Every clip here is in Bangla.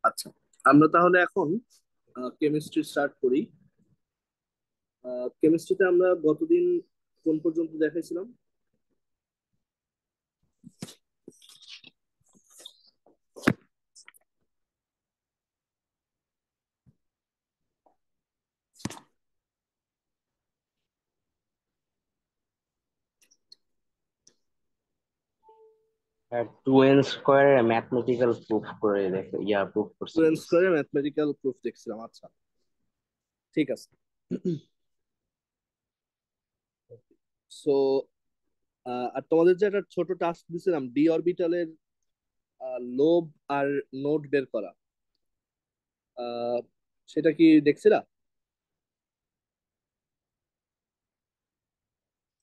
আচ্ছা, আমরা তাহলে এখন কেমিস্ট্রি স্টার্ট করি। কেমিস্ট্রিতে আমরা গতদিন কোন পর্যন্ত দেখাইছিলাম? আর 2n স্কোয়ারের ম্যাথমেটিক্যাল প্রুফ করে দেখে প্রুফ টু করছিল। এন স্কোয়ারের ম্যাথমেটিক্যাল প্রুফ দেখছিলাম। আচ্ছা, ঠিক আছে। সো আর তোমাদের যে একটা ছোট টাস্ক দিছিলাম ডি অরবিটালের লোব আর নোড বের করা, আহ, সেটা কি দেখছিলা?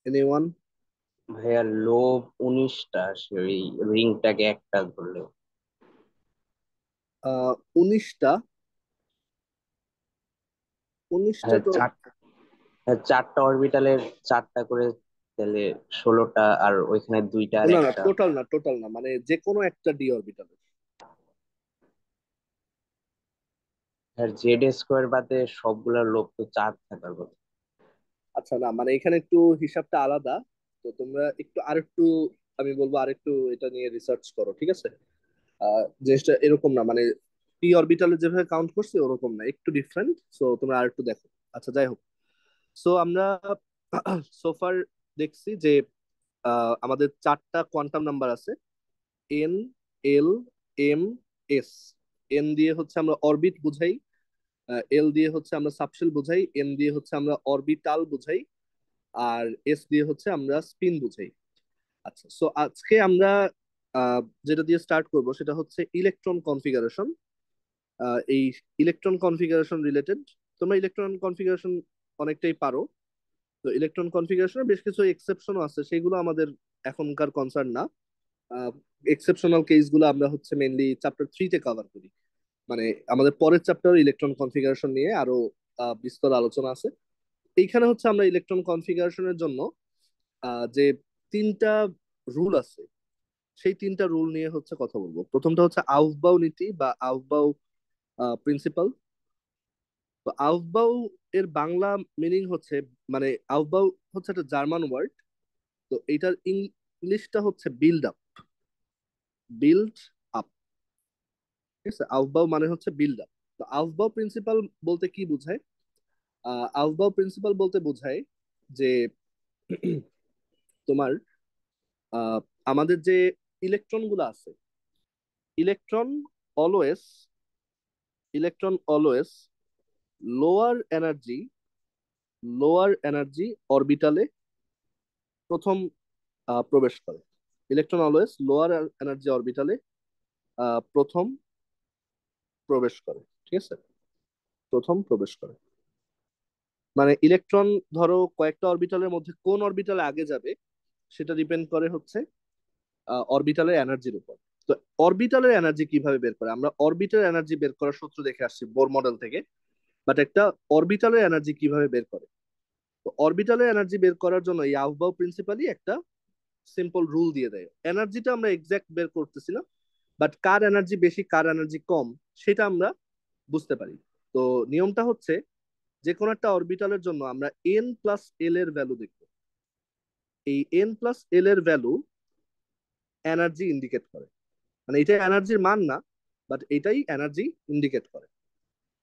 এনিওয়ান? ভাইয়া লোব 19টা, ওই রিংটাকে একটা ধরলে। 19টা? 19টা হ্যাঁ তো চারটা অরবিটালের চারটা করে, তাহলে 16টা, আর ওইখানে দুইটা আর না না, একটা। টোটাল না, টোটাল না, মানে যে কোনো একটা ডি অরবিটাল। আর জেড স্কোয়ার বাদে সবগুলা লোব তো চার থাকার কথা। আচ্ছা, না মানে এখানে একটু হিসাবটা আলাদা। তো তোমরা একটু আরেকটু, আমি বলবো আরেকটু এটা নিয়ে রিসার্চ করো, ঠিক আছে? জিনিসটা এরকম না, মানে পি অরবিটালে যেভাবে কাউন্ট করছে ওরকম না, একটু ডিফারেন্ট। সো তোমরা আরেকটু দেখো। আচ্ছা, যাই হোক। সো আমরা সোফার দেখছি যে আমাদের চারটা কোয়ান্টাম নাম্বার আছে: এন, এল, এম, এস। এন দিয়ে হচ্ছে আমরা অরবিট বুঝাই, এল দিয়ে হচ্ছে আমরা সাবশেল বুঝাই, এম দিয়ে হচ্ছে আমরা অরবিটাল বুঝাই, আর এস দিয়ে হচ্ছে আমরা স্পিন বুঝাই। আচ্ছা, সো আজকে আমরা যেটা দিয়ে স্টার্ট করব সেটা হচ্ছে ইলেকট্রন কনফিগারেশন। এই ইলেকট্রন কনফিগারেশন রিলেটেড, তোমরা ইলেকট্রন কনফিগারেশন অনেকটাই পারো। তো ইলেকট্রন কনফিগারেশনের বেশ কিছু এক্সেপশনও আছে, সেগুলো আমাদের এখনকার কনসার্ন না। এক্সেপশনাল কেসগুলো আমরা হচ্ছে মেইনলি চ্যাপ্টার 3-তে কভার করি। মানে আমাদের পরের চ্যাপ্টার ইলেকট্রন কনফিগারেশন নিয়ে আরো বিস্তর আলোচনা আছে। এইখানে হচ্ছে আমরা ইলেকট্রন কনফিগারেশনের জন্য যে তিনটা রুল আছে, সেই তিনটা রুল নিয়ে হচ্ছে কথা বলবো। প্রথমটা হচ্ছে আউফবাউ নীতি বা আউফবাউ প্রিন্সিপাল। তো আউফবাউ এর বাংলা মিনিং হচ্ছে, মানে আউফবাউ হচ্ছে একটা জার্মান ওয়ার্ড। তো এটার ইংলিশটা হচ্ছে বিল্ড আপ। বিল্ড আপ, ঠিক আছে? আউফবাউ মানে হচ্ছে বিল্ড আপ। তো আউফবাউ প্রিন্সিপাল বলতে কি বোঝায়? আউফবাউ প্রিন্সিপাল বলতে বোঝায় যে তোমার আহ, আমাদের যে ইলেকট্রন গুলো আছে, electron always electron always lower energy lower energy অরবিটালে প্রথম প্রবেশ করে। ইলেকট্রন অলওয়েজ লোয়ার এনার্জি অরবিটালে প্রথম প্রবেশ করে, ঠিক আছে? প্রথম প্রবেশ করে মানে ইলেকট্রন, ধরো কয়েকটা অরবিটালের মধ্যে কোন অরবিটালে আগে যাবে সেটা ডিপেন্ড করে হচ্ছে অরবিটালের এনার্জির উপর। তো অরবিটালের এনার্জি কিভাবে বের করে? আমরা অরবিটাল এনার্জি বের করার সূত্র দেখে আসছি বোর মডেল থেকে। বাট একটা অরবিটালের এনার্জি কিভাবে বের করে? তো অরবিটালের এনার্জি বের করার জন্য এই আউফবাউ প্রিন্সিপালই একটা সিম্পল রুল দিয়ে দেয়। এনার্জিটা আমরা এক্সাক্ট বের করতেছি না, বাট কার এনার্জি বেশি কার এনার্জি কম সেটা আমরা বুঝতে পারি। তো নিয়মটা হচ্ছে, যে কোনো একটা অরবিটালের জন্য আমরা এন প্লাস এল এর ভ্যালু দেখবো। এই এন প্লাস এল এর ভ্যালু এনার্জি ইন্ডিকেট করে। মানে এটা এনার্জির মান না, বাট এটাই এনার্জি ইন্ডিকেট করে।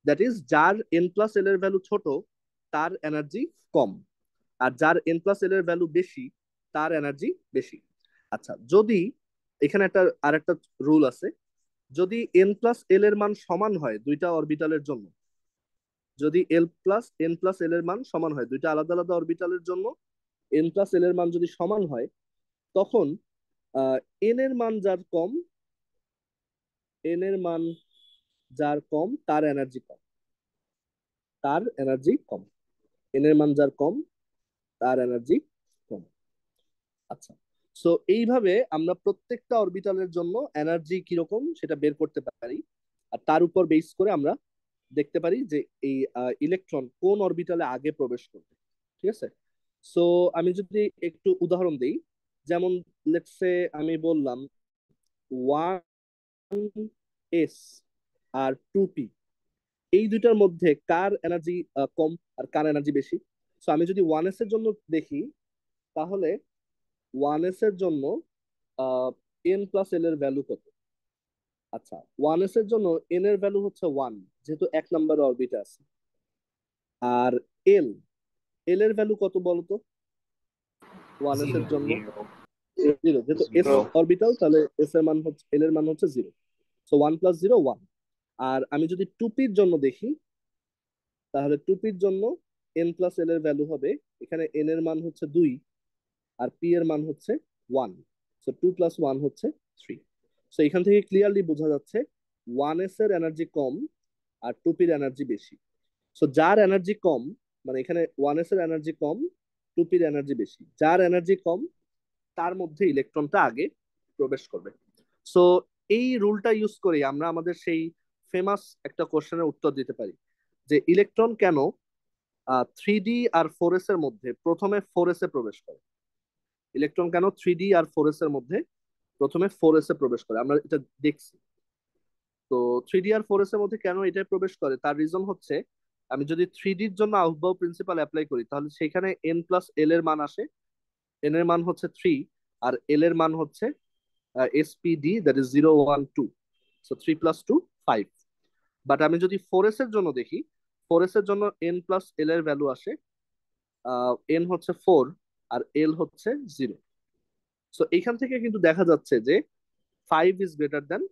দ্যাট ইজ, যার এন প্লাস এল এর ভ্যালু ছোট তার এনার্জি কম, আর যার এন প্লাস এল এর ভ্যালু বেশি তার এনার্জি বেশি। আচ্ছা, যদি এখানে একটা আরেকটা রুল আছে, যদি এন প্লাস এল এর মান সমান হয় দুইটা অরবিটালের জন্য, যদি এন প্লাস এল এর মান সমান হয় দুইটা আলাদা আলাদা অরবিটালের জন্য, এন প্লাস এল এর মান যদি সমান হয়, তখন আহ এন এর মান যার কম, এন এর মান যার কম তার এনার্জি কম, তার এনার্জি কম। এন এর মান যার কম তার এনার্জি কম। আচ্ছা, সো এইভাবে আমরা প্রত্যেকটা অরবিটালের জন্য এনার্জি কিরকম সেটা বের করতে পারি। আর তার উপর বেস করে আমরা দেখতে পারি যে এই ইলেকট্রন কোন অরবিটালে আগে প্রবেশ করবে, ঠিক আছে? সো আমি যদি একটু উদাহরণ দিই, যেমন লেটস সে আমি বললাম এস আর 2p, এই দুইটার মধ্যে কার এনার্জি কম আর কার এনার্জি বেশি? সো আমি যদি 1s এর জন্য দেখি, তাহলে 1s এর জন্য এন প্লাস এল এর ভ্যালু কত? আচ্ছা, 1s এর জন্য এন এর ভ্যালু হচ্ছে 1, যেহেতু 1 নম্বর অরবিটে আছে। আর এল এল এর ভ্যালু কত বলতো 1s এর জন্য? জিরো। 0, যেহেতু এস জিরো। অরবিটাল, তাহলে এস এর মান হচ্ছে, এল এর মান হচ্ছে 0। সো 1 + 0 1। আর আমি যদি 2p-র জন্য দেখি, তাহলে 2p-র জন্য এন প্লাস এল এর ভ্যালু হবে, এখানে এন এর মান হচ্ছে 2 আর পি এর মান হচ্ছে 1। সো 2 + 1 হচ্ছে 3। সো এখান থেকে ক্লিয়ারলি বোঝা যাচ্ছে 1s এর এনার্জি কম আর 2p-র এনার্জি বেশি। সো যার এনার্জি কম, মানে এখানে 1s এর এনার্জি কম, 2p-র এনার্জি বেশি, যার এনার্জি কম তার মধ্যে ইলেকট্রনটা আগে প্রবেশ করবে। সো এই রুলটা ইউজ করে আমরা আমাদের সেই ফেমাস একটা কোশ্চেনের উত্তর দিতে পারি, যে ইলেকট্রন কেন 3D আর 4s এর মধ্যে প্রথমে 4s এ প্রবেশ করে। ইলেকট্রন কেন 3D আর 4s এর মধ্যে প্রথমে 4s এ প্রবেশ করে, আমরা এটা দেখছি। তো 3D আর 4s এর মধ্যে কেন এটা প্রবেশ করে, তার রিজন হচ্ছে, আমি যদি 3D-র জন্য আউফবাউ প্রিন্সিপাল অ্যাপ্লাই করি, তাহলে সেখানে এন প্লাস এল এর মান আসে। এন এর মান হচ্ছে 3, আর এল এর মান হচ্ছে SPD, that is 0 1 2। So 3 + 2 5। But আমি যদি 4s এর জন্য দেখি, 4s এর জন্য এন প্লাস এল এর ভ্যালু আসে, এন হচ্ছে 4 আর এল হচ্ছে 0। সো এইখান থেকে কিন্তু দেখা যাচ্ছে যে 5 is greater than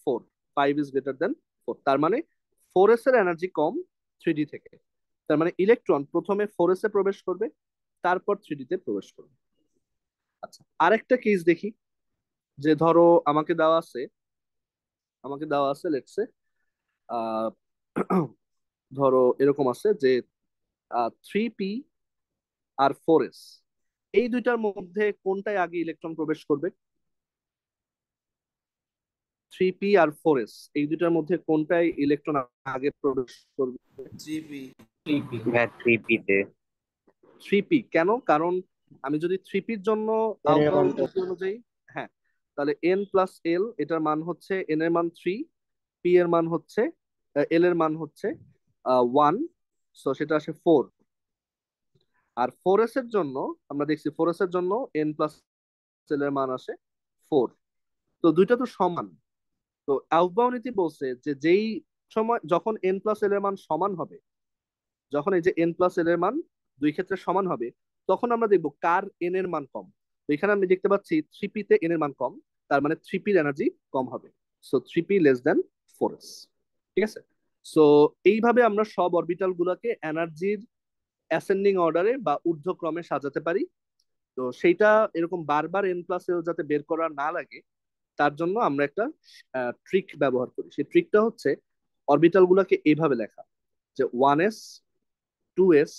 4। 5 is greater than 4, তার মানে 4s এর এনার্জি কম 3D থেকে। তার মানে ইলেকট্রন প্রথমে 4s এ প্রবেশ করবে, তারপর 3D তে প্রবেশ করবে। আচ্ছা, আরেকটা কেস দেখি। যে ধরো আমাকে দেওয়া আছে লেটসে, আহ ধরো এরকম আছে যে 3p আর 4s, এই দুইটার মধ্যে কোনটায় আগে ইলেকট্রন প্রবেশ করবে? 3p আর 4s, এই দুইটার মধ্যে কোনটায় ইলেকট্রন আগে প্রবেশ করবে? 3p। হ্যাঁ, 3p-তে। 3p কেন? কারণ আমি যদি 3p-র জন্য আউটবাউ নীতি অনুযায়ী, হ্যাঁ, তাহলে এন প্লাস এল, এটার মান হচ্ছে, এন এর মান 3, পি এর মান হচ্ছে, এল এর মান হচ্ছে 1, সো সেটা আসে 4। আর 4s এর জন্য আমরা দেখছি, 4s এর জন্য এন প্লাস এল এর মান আসে 4। তো দুইটা তো সমান। তো আউফবাউ নীতি বলছে যে যেই সময় যখন এন প্লাস এল এর মান সমান হবে, যখন এই যে এন প্লাস এল এর মান দুই ক্ষেত্রে সমান হবে, তখন আমরা দেখবো কার এন এর মান কম। তো এখানে আমি দেখতে পাচ্ছি 3p তে এন এর মান কম, তার মানে 3p-র এনার্জি কম হবে। So 3p <4s। ঠিক আছে। সো এইভাবে আমরা সব অরবিটাল গুলাকে এনার্জির অ্যাসেন্ডিং অর্ডারে বা ঊর্ধ্বক্রমে সাজাতে পারি। তো সেইটা এরকম বারবার এন প্লাস এল যাতে বের করা না লাগে, তার জন্য আমরা একটা ট্রিক ব্যবহার করি। সেই ট্রিকটা হচ্ছে অরবিটাল গুলাকে এইভাবে লেখা, যে 1s, 2s,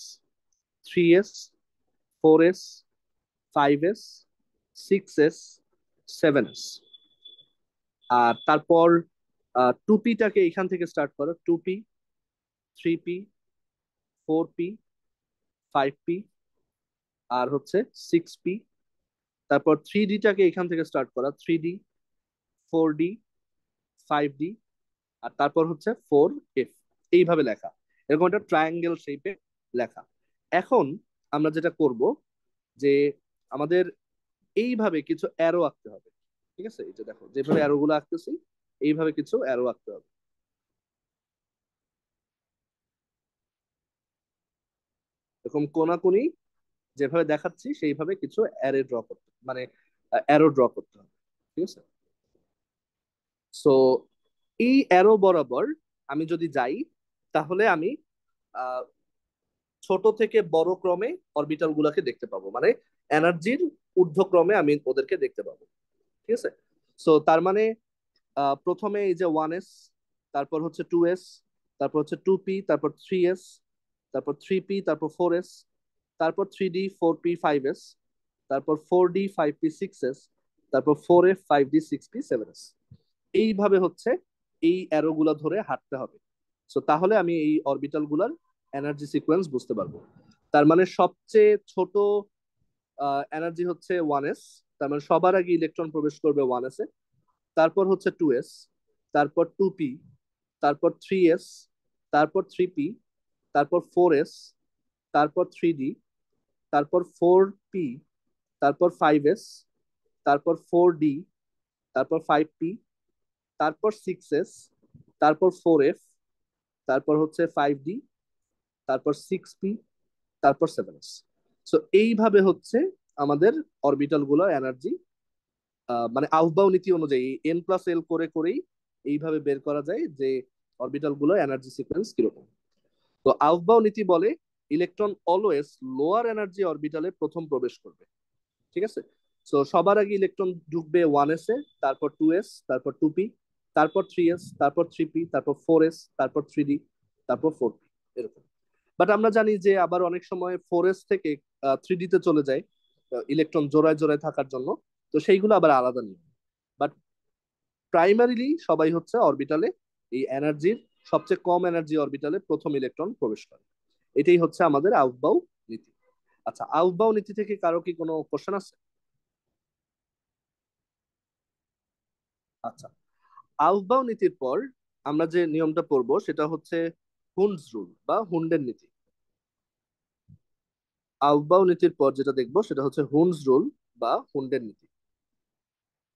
3s, 4s, 5s, 6s, 7s। আর তারপর 2p-টাকে এখান থেকে স্টার্ট করো, 2p, 3p, 4p, 5p, আর হচ্ছে 6p। তারপর 3D-টাকে এখান থেকে স্টার্ট করা, 3D, 4D, 5D, আর তারপর হচ্ছে 4f। এইভাবে লেখা, এরকম একটা ট্রায়াঙ্গেল শেপে লেখা। এখন আমরা যেটা করব, যে আমাদের এইভাবে কিছু অ্যারো আঁকতে হবে। ঠিক আছে, এই যে দেখো যেভাবে অ্যারো গুলো আঁকতেছি, এইভাবে কিছু অ্যারো আঁকতে হবে। এরকম কোনাকুনি যেভাবে দেখাচ্ছি সেইভাবে কিছু অ্যারে ড্র করতে, মানে অ্যারো ড্র করতে হবে। ঠিক আছে। সো এই অ্যারো বরাবর আমি যদি যাই, তাহলে আমি আহ, ছোট থেকে বড় ক্রমে অরবিটাল গুলাকে দেখতে পাবো, মানে এনার্জির ঊর্ধ্বক্রমে আমি ওদেরকে দেখতে পাবো। ঠিক আছে। সো তার মানে প্রথমে এই যে 1s, তারপর হচ্ছে 2s, তারপর হচ্ছে 2p, তারপর 3s, তারপর 3p, তারপর 4s, তারপর 3d, 4p, 5s, তারপর 4d, 5p, 6s, তারপর 4f, 5d, 6p, 7s। এইভাবে হচ্ছে এই অ্যারো গুলা ধরে হাঁটতে হবে। সো তাহলে আমি এই অরবিটাল গুলার এনার্জি সিকোয়েন্স বুঝতে পারবো। তার মানে সবচেয়ে ছোট এনার্জি হচ্ছে 1s, তার মানে সবার আগে ইলেকট্রন প্রবেশ করবে 1s এ, তারপর হচ্ছে 2s, তারপর 2p, তারপর 3s, তারপর 3p, তারপর 4s, তারপর 3d, তারপর 4p, তারপর 5s, তারপর 4d, তারপর 5p, তারপর 6s, তারপর 4f, তারপর হচ্ছে 5d, তারপর 6p, তারপর 7s। সো এইভাবে হচ্ছে আমাদের অরবিটাল গুলো এনার্জি, মানে আউফবাউ নীতি অনুযায়ী n+l করে করেই এইভাবে বের করা যায় যে অরবিটাল গুলো এনার্জি সিকোয়েন্স কিরকম। তো আউফবাউ নীতি বলে ইলেকট্রন অলওয়েজ লোয়ার এনার্জি অরবিটালে প্রথম প্রবেশ করবে। ঠিক আছে। তো সবার আগে ইলেকট্রন ঢুকবে 1s এ, তারপর 2s, তারপর 2p, তারপর 3s, তারপর 3p, তারপর 4s, তারপর 3d, তারপর 4p, এরকম। বাট আমরা জানি যে আবার অনেক সময় 4s থেকে 3d তে চলে যায় ইলেকট্রন জোড়ায় জোড়ায় থাকার জন্য। তো সেইগুলো আবার আলাদা নিয়ম। বাট প্রাইমারিলি সবাই হচ্ছে অরবিটালে এই এনার্জির সবচেয়ে কম এনার্জি অরবিটালে প্রথম ইলেকট্রন প্রবেশ করে। এটাই হচ্ছে আমাদের আউফবাউ নীতি। আচ্ছা, আউফবাউ নীতি থেকে কারো কি কোনো কোশ্চেন আছে? আচ্ছা, আউফবাউ নীতির পর আমরা যে নিয়মটা পড়বো সেটা হচ্ছে হুন্ডস রুল বা হুন্ডের নীতি। আউফবাউ নীতির পর যেটা দেখবো সেটা হচ্ছে হুন্ডস রুল বা হুন্ডের নীতি।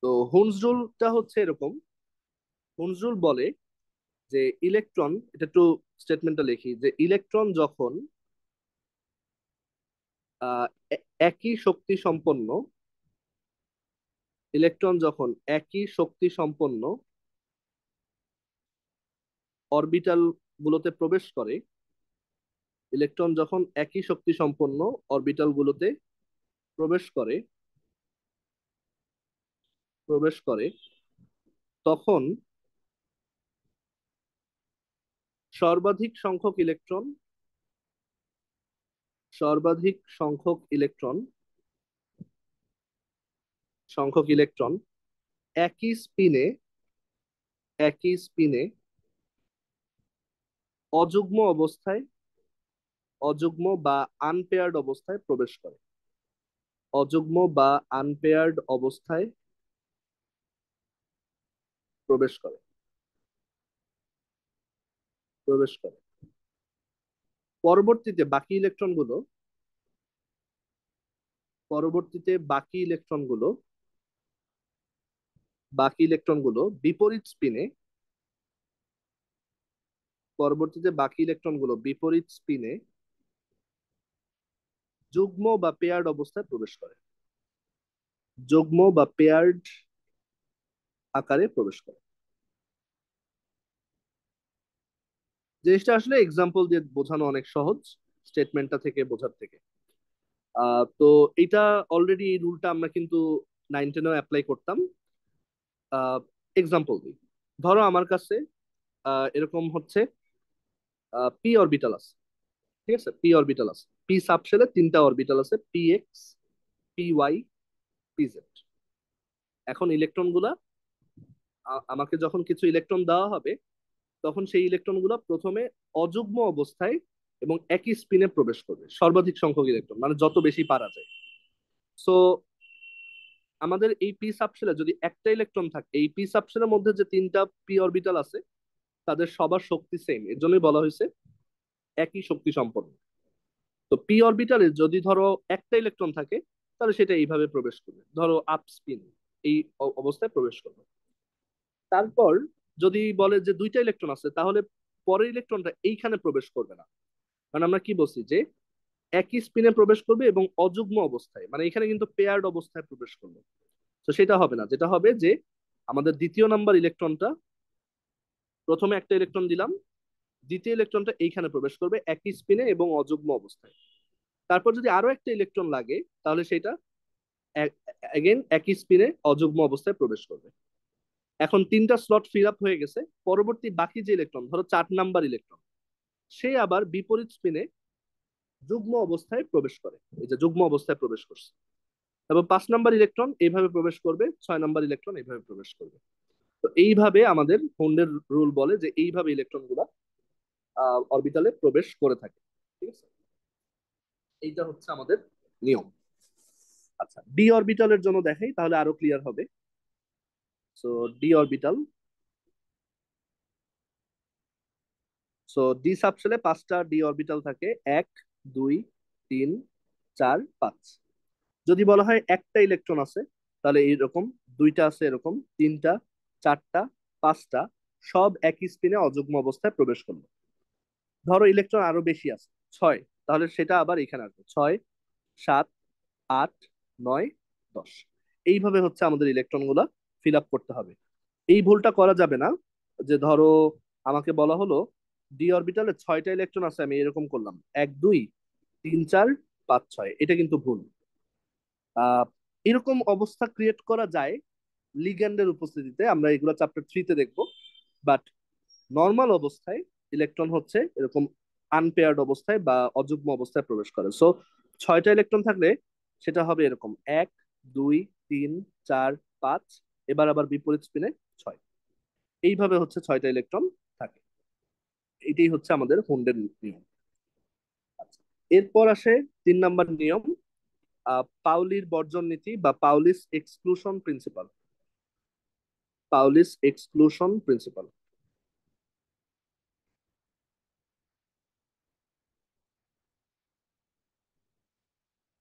তো হুন্ডস রুলটা হচ্ছে এরকম। হুন্ডস রুল বলে যে ইলেকট্রন, এটা একটু স্টেটমেন্টটা লিখি, যে ইলেকট্রন যখন আহ, একই শক্তি সম্পন্ন, ইলেকট্রন যখন একই শক্তি সম্পন্ন অরবিটাল গুলোতে প্রবেশ করে, ইলেকট্রন যখন একই শক্তি সম্পন্ন অরবিটাল গুলোতে প্রবেশ করে প্রবেশ করে তখন সর্বাধিক সংখ্যক ইলেকট্রন সর্বাধিক সংখ্যক ইলেকট্রন একই স্পিনে একই স্পিনে অযুগ্ম অবস্থায় অযুগ্ম বা আনপেয়ার্ড অবস্থায় প্রবেশ করে। অযুগ্ম বা আনপেয়ার্ড অবস্থায় প্রবেশ করে প্রবেশ করে পরবর্তীতে বাকি ইলেকট্রনগুলো বিপরীত স্পিনে বিপরীত স্পিনে যুগ্ম বা পেয়ার্ড অবস্থায় প্রবেশ করে। যুগ্ম বা পেয়ার্ড আকারে প্রবেশ করে। জিনিসটা আসলে এক্সাম্পল দিয়ে বোঝানো অনেক সহজ, স্টেটমেন্টটা থেকে বোঝার থেকে। তো এটা অলরেডি এই রুলটা আমরা কিন্তু 9-10-এও অ্যাপ্লাই করতাম। এক্সাম্পল দিই। ধরো আমার কাছে এরকম হচ্ছে পি অরবিটাল আছে। ঠিক আছে, পি অরবিটাল আছে, পি সাবশেলে 3টা অরবিটাল আছে, P X, P Y, P Z. এখন ইলেকট্রন গুলা আমাকে যখন কিছু ইলেকট্রন দেওয়া হবে, তখন সেই ইলেকট্রন গুলা প্রথমে অযুগ্ম অবস্থায় এবং একই স্পিনে প্রবেশ করবে, সর্বাধিক সংখ্যক ইলেকট্রন, মানে যত বেশি পারা যায়। সো আমাদের এই পি সাবশেলে যদি একটা ইলেকট্রন থাকে, এই পি সাবশেলের মধ্যে যে 3টা পি অরবিটাল আছে তাদের সবার শক্তি সেম, এর জন্যই বলা হয়েছে একই শক্তি সম্পন্ন। তো পি অরবিটালে যদি ধরো একটা ইলেকট্রন থাকে, তাহলে সেটা এইভাবে প্রবেশ করবে, ধরো আপ স্পিন, এই অবস্থায় প্রবেশ করবে। তারপর যদি বলে যে 2টা ইলেকট্রন আছে, তাহলে পরের ইলেকট্রনটা এইখানে প্রবেশ করবে না। কারণ আমরা কি বলছি যে একই স্পিনে প্রবেশ করবে এবং অযুগ্ম অবস্থায়, মানে এখানে কিন্তু পেয়ার্ড অবস্থায় প্রবেশ করবে। তো সেটা হবে না, যেটা হবে যে আমাদের দ্বিতীয় নাম্বার ইলেকট্রনটা, প্রথমে একটা ইলেকট্রন দিলাম, দ্বিতীয় ইলেকট্রনটা এইখানে প্রবেশ করবে একই স্পিনে এবং অযুগ্ম অবস্থায়। তারপর যদি আরো একটা ইলেকট্রন লাগে, তাহলে সেটা এগেন একই স্পিনে অযুগ্ম অবস্থায় প্রবেশ করবে। এখন 3টা স্লট ফিল আপ হয়ে গেছে, পরবর্তী বাকি যে ইলেকট্রন, ধরো 4 নাম্বার ইলেকট্রন, সে আবার বিপরীত স্পিনে যুগ্ম অবস্থায় প্রবেশ করে, এই যে যুগ্ম অবস্থায় প্রবেশ করছে। তারপর 5 নাম্বার ইলেকট্রন এইভাবে প্রবেশ করবে, 6 নাম্বার ইলেকট্রন এইভাবে প্রবেশ করবে। তো এইভাবে আমাদের হোন্ডের রুল বলে যে এইভাবে ইলেকট্রন গুলা অরবিটালে প্রবেশ করে থাকে। ঠিক আছে, এইটা হচ্ছে আমাদের নিয়ম। আচ্ছা, ডি অরবিটালের জন্য দেখাই, তাহলে আরো ক্লিয়ার হবে। So D orbital, so D সাবশেলে 5টা ডি অরবিটাল থাকে, 1 2 3 4 5। যদি বলা হয় একটা ইলেকট্রন আছে, তাহলে এইরকম, দুইটা আছে এরকম, তিনটা, চারটা, পাঁচটা, সব একই স্পিনে অযুগ্ম অবস্থায় প্রবেশ করলো। ধরো ইলেকট্রন আরো বেশি আছে, 6, তাহলে সেটা আবার এখানে আসবে, 6 7 8 9 10। এইভাবে হচ্ছে আমাদের ইলেকট্রন গুলা ফিল আপ করতে হবে। এই ভুলটা করা যাবে না যে ধরো আমাকে বলা হলো ডি অরবিটালে 6টা ইলেকট্রন আছে, আমি এরকম করলাম 1 2 3 4 5 6, এটা কিন্তু ভুল। আহ এরকম অবস্থা ক্রিয়েট করা যায় লিগ্যান্ডের উপস্থিতিতে, আমরা এগুলো চ্যাপ্টার 3-তে দেখবো। বাট নর্মাল অবস্থায় ইলেকট্রন হচ্ছে এরকম আনপেয়ার্ড অবস্থায় বা অযুগ্ম অবস্থায় প্রবেশ করে। সো 6টা ইলেকট্রন থাকলে সেটা হবে এরকম, 1 2 3 4 5, এবার আবার বিপরীত স্পিনে 6। এইভাবে হচ্ছে 6টা ইলেকট্রন থাকে। এটাই হচ্ছে আমাদের হুন্ডের নিয়ম। আচ্ছা, এরপর আসে 3 নাম্বার নিয়ম, পাউলির বর্জন নীতি বা Pauli's exclusion principle. Pauli's exclusion principle.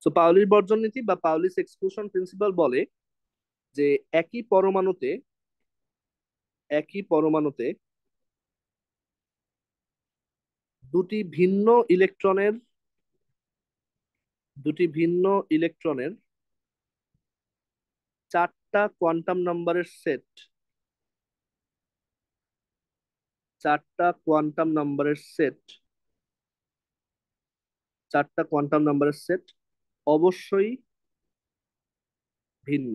তো পাউলির বর্জন নীতি বা পাউলিস এক্সক্লুশন প্রিন্সিপাল বলে যে একই পরমাণুতে দুটি ভিন্ন ইলেকট্রনের দুটি ভিন্ন ইলেকট্রনের 4টা কোয়ান্টাম নাম্বারের সেট 4টা কোয়ান্টাম নাম্বারের সেট অবশ্যই ভিন্ন।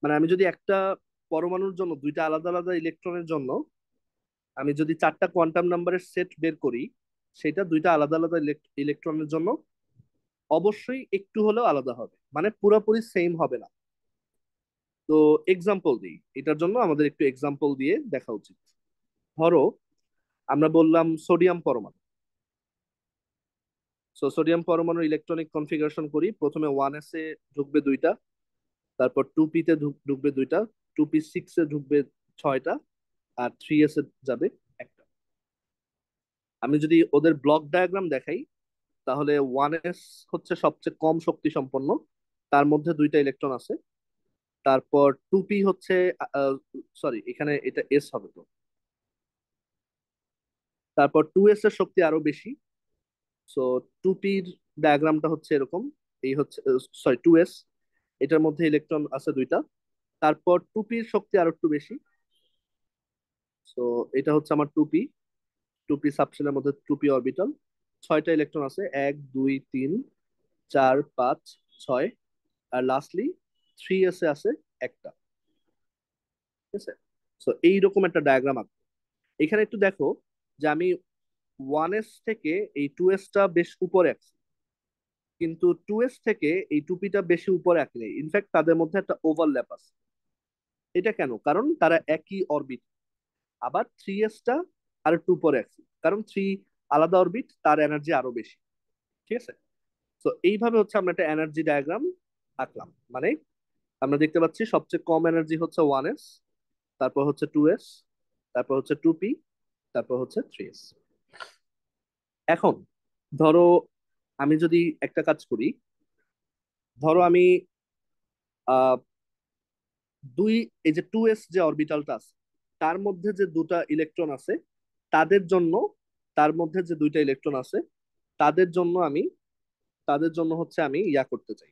মানে আমি যদি একটা পরমাণুর জন্য দুইটা আলাদা আলাদা ইলেকট্রনের জন্য আমি যদি 4টা কোয়ান্টাম নাম্বারের সেট বের করি, সেটা দুইটা আলাদা আলাদা ইলেকট্রনের জন্য অবশ্যই একটু হলেও আলাদা হবে, মানে পুরোপুরি সেম হবে না। তো এক্সাম্পল দিই, এটার জন্য আমাদের একটু এক্সাম্পল দিয়ে দেখা উচিত। ধরো আমরা বললাম সোডিয়াম পরমাণু। সোডিয়াম পরমাণুর ইলেকট্রনিক কনফিগারেশন করি, প্রথমে 1s এ ঢুকবে দুইটা, তারপর 2p তে ঢুকবে দুইটা, 2p6 এ ঢুকবে 6টা, আর 3s এ যাবে একটা। আমি যদি ওদের ব্লক ডায়াগ্রাম দেখাই, তাহলে 1s হচ্ছে সবচেয়ে কম শক্তি সম্পন্ন, তার মধ্যে দুইটা ইলেকট্রন আছে। তারপর 2p হচ্ছে, সরি এখানে এটা এস হবে তো, তারপর 2s এর শক্তি আরো বেশি। সো 2pর ডায়াগ্রামটা হচ্ছে এরকম, এই হচ্ছে, সরি 2s, এটার মধ্যে ইলেকট্রন আছে দুইটা। তারপর 2pর শক্তি আরো একটু বেশি। সো এটা হচ্ছে আমার 2p সাবশেলের মধ্যে 2p অরবিটাল, 6টা ইলেকট্রন আছে, 1 2 3 4 5 6। আর লাস্টলি 3s এ আছে একটা। ঠিক আছে, সো এইরকম একটা ডায়াগ্রাম আঁকবো। এখানে একটু দেখো যে আমি 1s থেকে এই 2s টা বেশ উপরে আঁকছি, কিন্তু 2s থেকে এই 2p টা বেশি উপরে আঁকিনি। ইনফ্যাক্ট তাদের মধ্যে একটা ওভারল্যাপ আছে। এটা কেন? কারণ তারা একই অরবিট। আবার 3s টা আর একটু উপরে আঁকছি, কারণ 3 আলাদা অরবিট, তার এনার্জি আরো বেশি। ঠিক আছে, তো এইভাবে হচ্ছে আমরা একটা এনার্জি ডায়াগ্রাম আঁকলাম। মানে আমরা দেখতে পাচ্ছি সবচেয়ে কম এনার্জি হচ্ছে 1s, তারপর হচ্ছে 2s, তারপর হচ্ছে 2p, তারপর হচ্ছে 3s। এখন ধরো আমি যদি একটা কাজ করি, ধরো আমি আহ দুই, এই যে 2s যে অরবিটালটা আছে, তার মধ্যে যে দুটা ইলেকট্রন আছে, তাদের জন্য, তার মধ্যে যে দুইটা ইলেকট্রন আছে, তাদের জন্য আমি, তাদের জন্য হচ্ছে আমি ইয়া করতে চাই,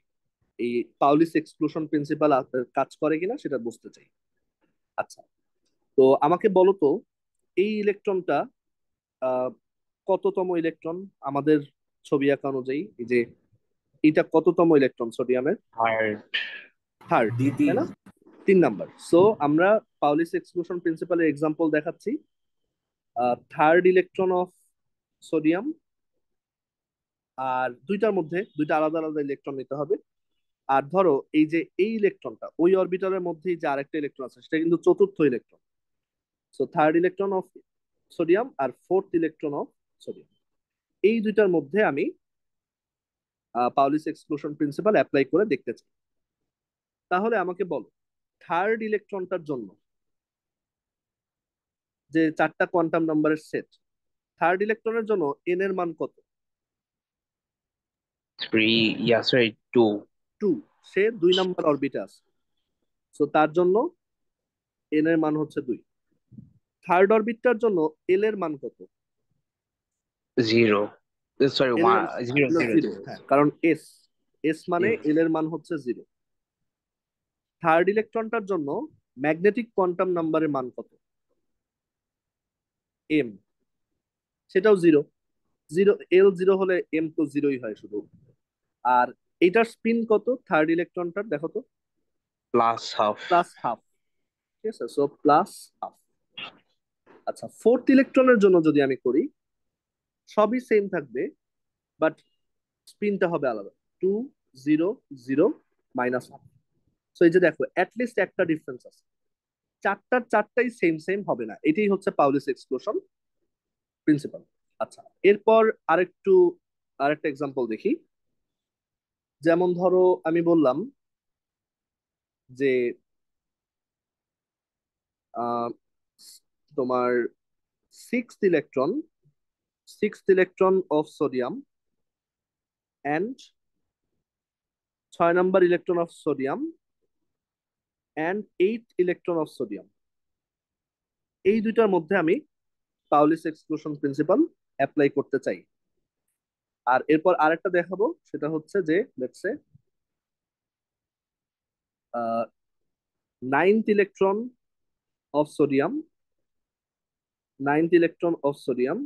এই পাউলিস এক্সক্লুশন প্রিন্সিপাল কাজ করে কিনা সেটা বুঝতে চাই। আচ্ছা, তো আমাকে বলো তো এই ইলেকট্রনটা আহ কততম ইলেকট্রন আমাদের ছবি আঁকা অনুযায়ী, এই যে এটা কততম ইলেকট্রন সোডিয়ামের? থার্ড। থার্ড, দ্বিতীয়। তাই না? 3 নাম্বার। সো আমরা পাউলিস এক্সক্লুশন প্রিন্সিপালের এক্সাম্পল দেখাচ্ছি। থার্ড ইলেকট্রন অফ সোডিয়াম, আর দুইটার মধ্যে দুইটা আলাদা আলাদা ইলেকট্রন নিতে হবে। আর ধরো এই যে এই ইলেকট্রনটা ওই অরবিটালের মধ্যেই যে আরেকটা ইলেকট্রন আছে, সেটা কিন্তু চতুর্থ electron. So third electron of sodium আর ফোর্থ ইলেকট্রন অফ সোডিয়াম, এই দুইটার মধ্যে আমি পাউলিস এক্সক্লুশন প্রিন্সিপাল অ্যাপ্লাই করে দেখতে চাই। তাহলে আমাকে বলো থার্ড ইলেকট্রনটার জন্য যে চারটা কোয়ান্টাম নাম্বারের সেট, থার্ড ইলেকট্রনের জন্য এন এর মান কত? 3, yeah, sorry, 2. 2। সে 2 নাম্বার অরবিটে আছে, সো তার জন্য এন এর মান হচ্ছে 2। থার্ড অরবিটটার জন্য এল এর মান কত? 0, sorry, এল এর 1, 0, 0, জিরো, 0. হ্যাঁ, কারণ এস, এস মানে Yes. এল এর মান হচ্ছে 0। থার্ড ইলেকট্রনটার জন্য ম্যাগনেটিক কোয়ান্টাম নাম্বারের মান কত? এম, সেটাও 0। 0, এল 0 হলে এম তো 0ই হয় শুধু। আর এটার স্পিন কত থার্ড ইলেকট্রনটার, দেখো তো? Plus half. Plus half. ঠিক আছে, সো প্লাস হাফ। আচ্ছা, ফোর্থ ইলেকট্রনের জন্য যদি আমি করি, সবই সেম থাকবে, বাট স্পিনটা হবে আলাদা। 2 0 0 মাইনাস হাফ। সো এই যে দেখো, অ্যাটলিস্ট একটা ডিফারেন্স আছে, চারটার চারটাই সেম সেম হবে না। এটাই হচ্ছে পাউলিস এক্সক্লুশন প্রিন্সিপাল। আচ্ছা, এরপর আরেকটু আরেকটা এক্সাম্পল দেখি। যেমন ধরো আমি বললাম যে আহ, তোমার sixth electron, sixth electron of sodium and 6 number electron of sodium and eight electron of sodium, এই দুইটার মধ্যে আমি পাউলিস এক্সক্লুশন প্রিন্সিপাল অ্যাপ্লাই করতে চাই। আর এরপর আরেকটা দেখাবো, সেটা হচ্ছে যে let's say ninth electron of sodium, ninth electron of sodium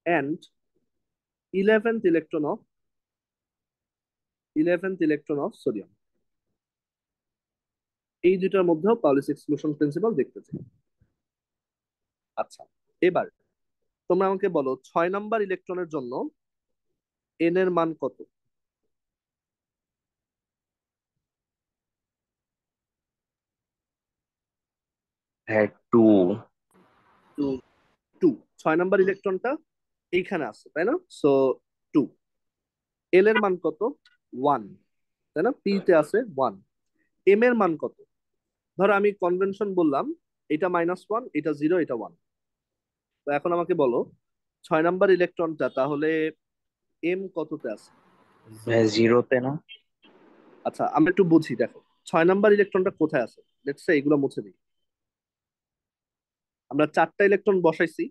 and eleventh electron of sodium, এই দুইটার মধ্যেও পাউলিস এক্সক্লুশন প্রিন্সিপাল দেখতে চাই। আচ্ছা, এবার তোমরা আমাকে বলো 6 নাম্বার ইলেকট্রনের জন্য এন এর মান কত? Had 2. টু। টু, 6 নাম্বার ইলেকট্রনটা এইখানে আছে, তাই না? সো 2। এল এর মান কত? 1, তাই না? পি তে আছে 1। এম এর মান কত? ধরো আমি কনভেনশন বললাম, এটা -1, এটা 0, এটা 1। তো এখন আমাকে বলো 6 নাম্বার ইলেকট্রনটা তাহলে এম কততে আছে? 0 তে না? আচ্ছা, আমরা একটু বুঝি, দেখো 6 নাম্বার ইলেকট্রনটা কোথায় আছে। লেটস সে এগুলো মুছে দিই। আমরা চারটা ইলেকট্রন বসাইছি,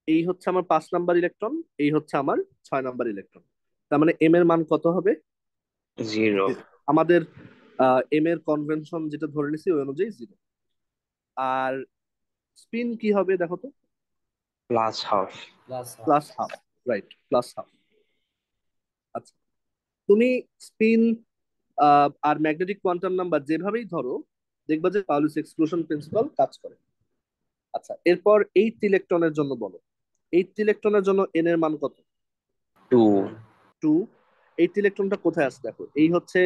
এই হচ্ছে আমার 5 নাম্বার ইলেকট্রন, এই হচ্ছে আমার 6 নাম্বার ইলেকট্রন। তার মানে এম এর মান কত হবে? 0. আমাদের এম এর কনভেনশন যেটা ধরে নিছি ওই অনুযায়ী 0। আর স্পিন কি হবে দেখো তো? Plus half. Plus half, right, plus half. আচ্ছা, তুমি স্পিন আর ম্যাগনেটিক কোয়ান্টাম নাম্বার যেভাবেই ধরো, দেখবা যে পাউলিস এক্সক্লুশন প্রিন্সিপাল কাজ করে। আচ্ছা, এরপর এইট ইলেকট্রনের জন্য বলো, এইট ইলেকট্রনের জন্য এন এর মান কত? 2. 2। এইট ইলেকট্রনটা কোথায় আছে দেখো, এই হচ্ছে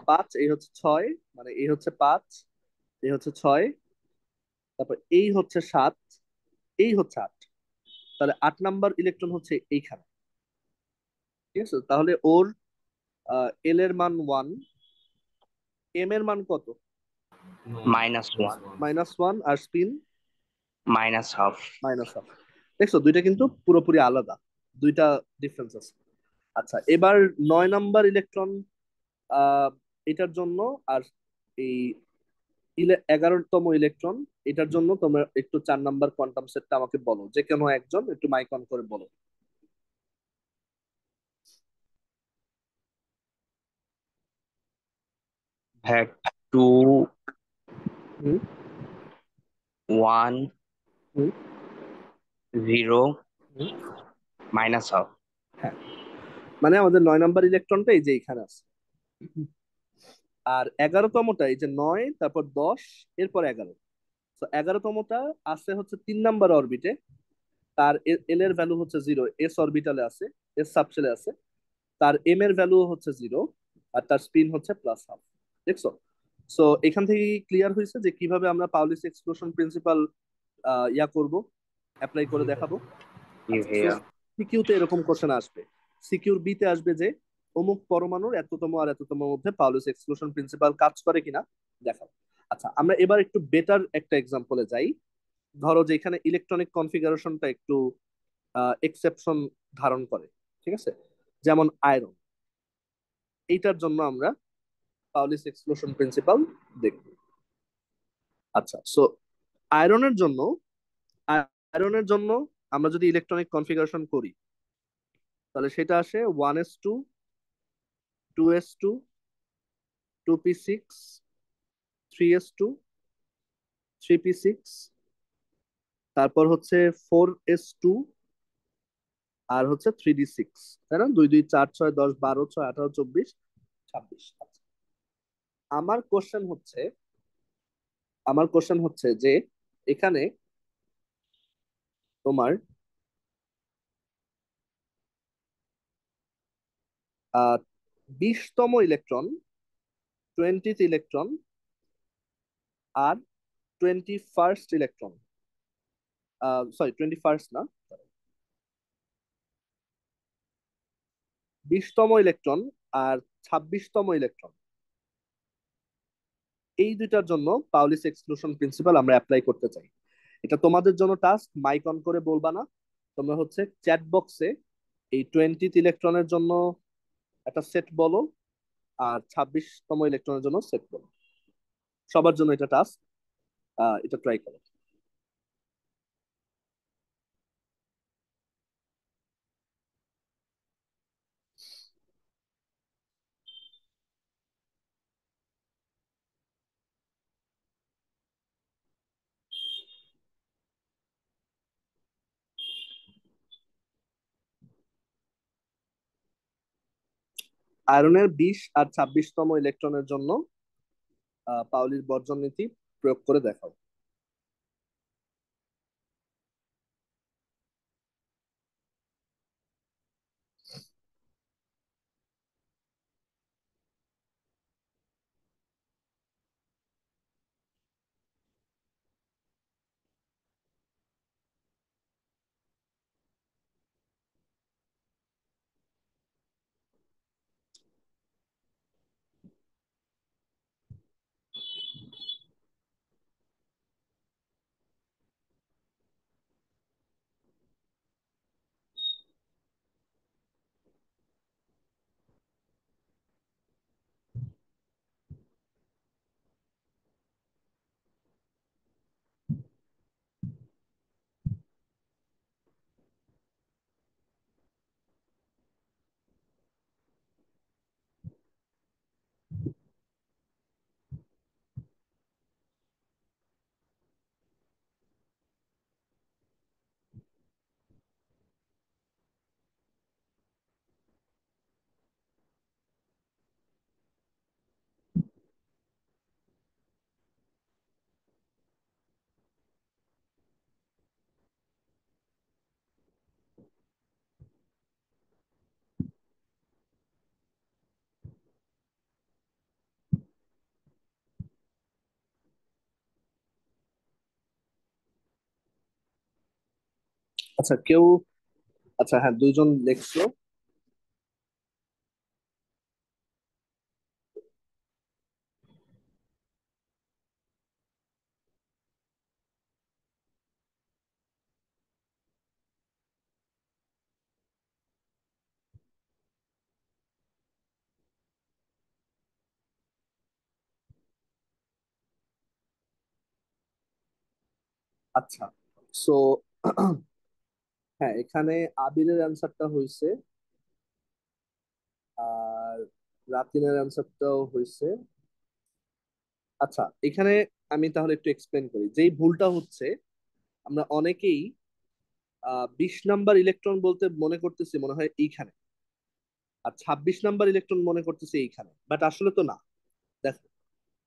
5, এই হচ্ছে 6, মানে এই হচ্ছে 5, এই হচ্ছে 6, তারপর এই হচ্ছে 7, এই হচ্ছে 8। তাহলে 8 নাম্বার ইলেকট্রন হচ্ছে এইখানে। ঠিক আছে, তাহলে ওর এল এর মান 1, এম এর মান কত? -1. -1, আর স্পিন Minus half. -1। দেখছো, দুইটা কিন্তু পুরোপুরি আলাদা, দুইটা ডিফারেন্স আছে। আচ্ছা, এবার 9 নাম্বার ইলেকট্রন আহ এটার জন্য, আর এই 11তম ইলেকট্রন এটার জন্য তোমরা একটু 4 নাম্বার কোয়ান্টাম সেটটা আমাকে বলো, যে কোনো একজন একটু মাইক অন করে বলো। Had 2, hmm, 1, hmm, 0, hmm. minus half. হ্যাঁ, মানে আমাদের 9 নাম্বার ইলেকট্রনটা এই যে এখানে আছে, আর 11তমটা এই যে 9, তারপর 10, এরপর 11। তো 11তমটা আছে হচ্ছে 3 নাম্বার অরবিটে, তার এল এর ভ্যালু হচ্ছে 0, এস অরবিটালে আছে, এস সাবশেলে আছে। তার এম এর ভ্যালু হচ্ছে 0, আর তার স্পিন হচ্ছে প্লাস হাফ। দেখছো? সো এখান থেকে ক্লিয়ার হয়েছে যে কিভাবে আমরা পাউলিস এক্সক্লুশন প্রিন্সিপাল ইয়া করব, অ্যাপ্লাই করে দেখাবো। আচ্ছা, সো Here. সিকিউতে এরকম কোশ্চেন আসবে। সিকিউর বি তে আসবে যে অমুক পরমাণুর এততম আর এততম মধ্যে পাউলিস এক্সক্লুশন প্রিন্সিপাল কাজ করে কিনা দেখাও। আচ্ছা, আমরা এবার একটু বেটার একটা এক্সাম্পলে যাই। ধরো যে এখানে ইলেকট্রনিক কনফিগারেশনটা একটু এক্সেপশন ধারণ করে, ঠিক আছে? যেমন আয়রন, এইটার জন্য আমরা পাউলিস এক্সক্লুশন প্রিন্সিপাল দেখব। আচ্ছা, সো আয়রনের জন্য আয়রনের জন্য আমরা যদি ইলেকট্রনিক কনফিগারেশন করি, তাহলে সেটা আসে 1s2, 2s2, 2p6, 3s2, 3p6, তারপর হচ্ছে 4s2, আর হচ্ছে 3d6, তাই না? 2 2 4 6 10 12 6 18 24 26। আচ্ছা, আমার কোশ্চেন হচ্ছে আমার কোশ্চেন হচ্ছে যে এখানে তোমার 20তম ইলেকট্রন, 20th ইলেকট্রন, আর 21st ইলেকট্রন, সরি 21st না, 20তম ইলেকট্রন আর 26তম ইলেকট্রন, এই দুইটার জন্য পাউলিস এক্সক্লুশন প্রিন্সিপাল আমরা অ্যাপ্লাই করতে চাই। এটা তোমাদের জন্য টাস্ক, মাইক অন করে বলবা না। তোমরা হচ্ছে চ্যাট বক্সে এই 20th ইলেকট্রনের জন্য একটা সেট বলো, আর 26তম ইলেকট্রনের জন্য সেট বলো। সবার জন্য এটা টাস্ক, এটা ট্রাই করো। আয়রনের 20 আর 26তম ইলেকট্রনের জন্য পাউলির বর্জন নীতি প্রয়োগ করে দেখাও। আচ্ছা, কেউ, আচ্ছা হ্যাঁ, দুইজন লিখছো। আচ্ছা, সো হ্যাঁ, এখানে আবিরের অ্যান্সারটা হয়েছে, আর রাতিনের অ্যান্সারটাও হয়েছে। আচ্ছা, এখানে আমি তাহলে একটু এক্সপ্লেন করি। যেই ভুলটা হচ্ছে, আমরা অনেকেই 20 নাম্বার ইলেকট্রন বলতে মনে করতেছি মনে হয় এইখানে, আর 26 নাম্বার ইলেকট্রন মনে করতেছি এইখানে, বাট আসলে তো না। দেখো,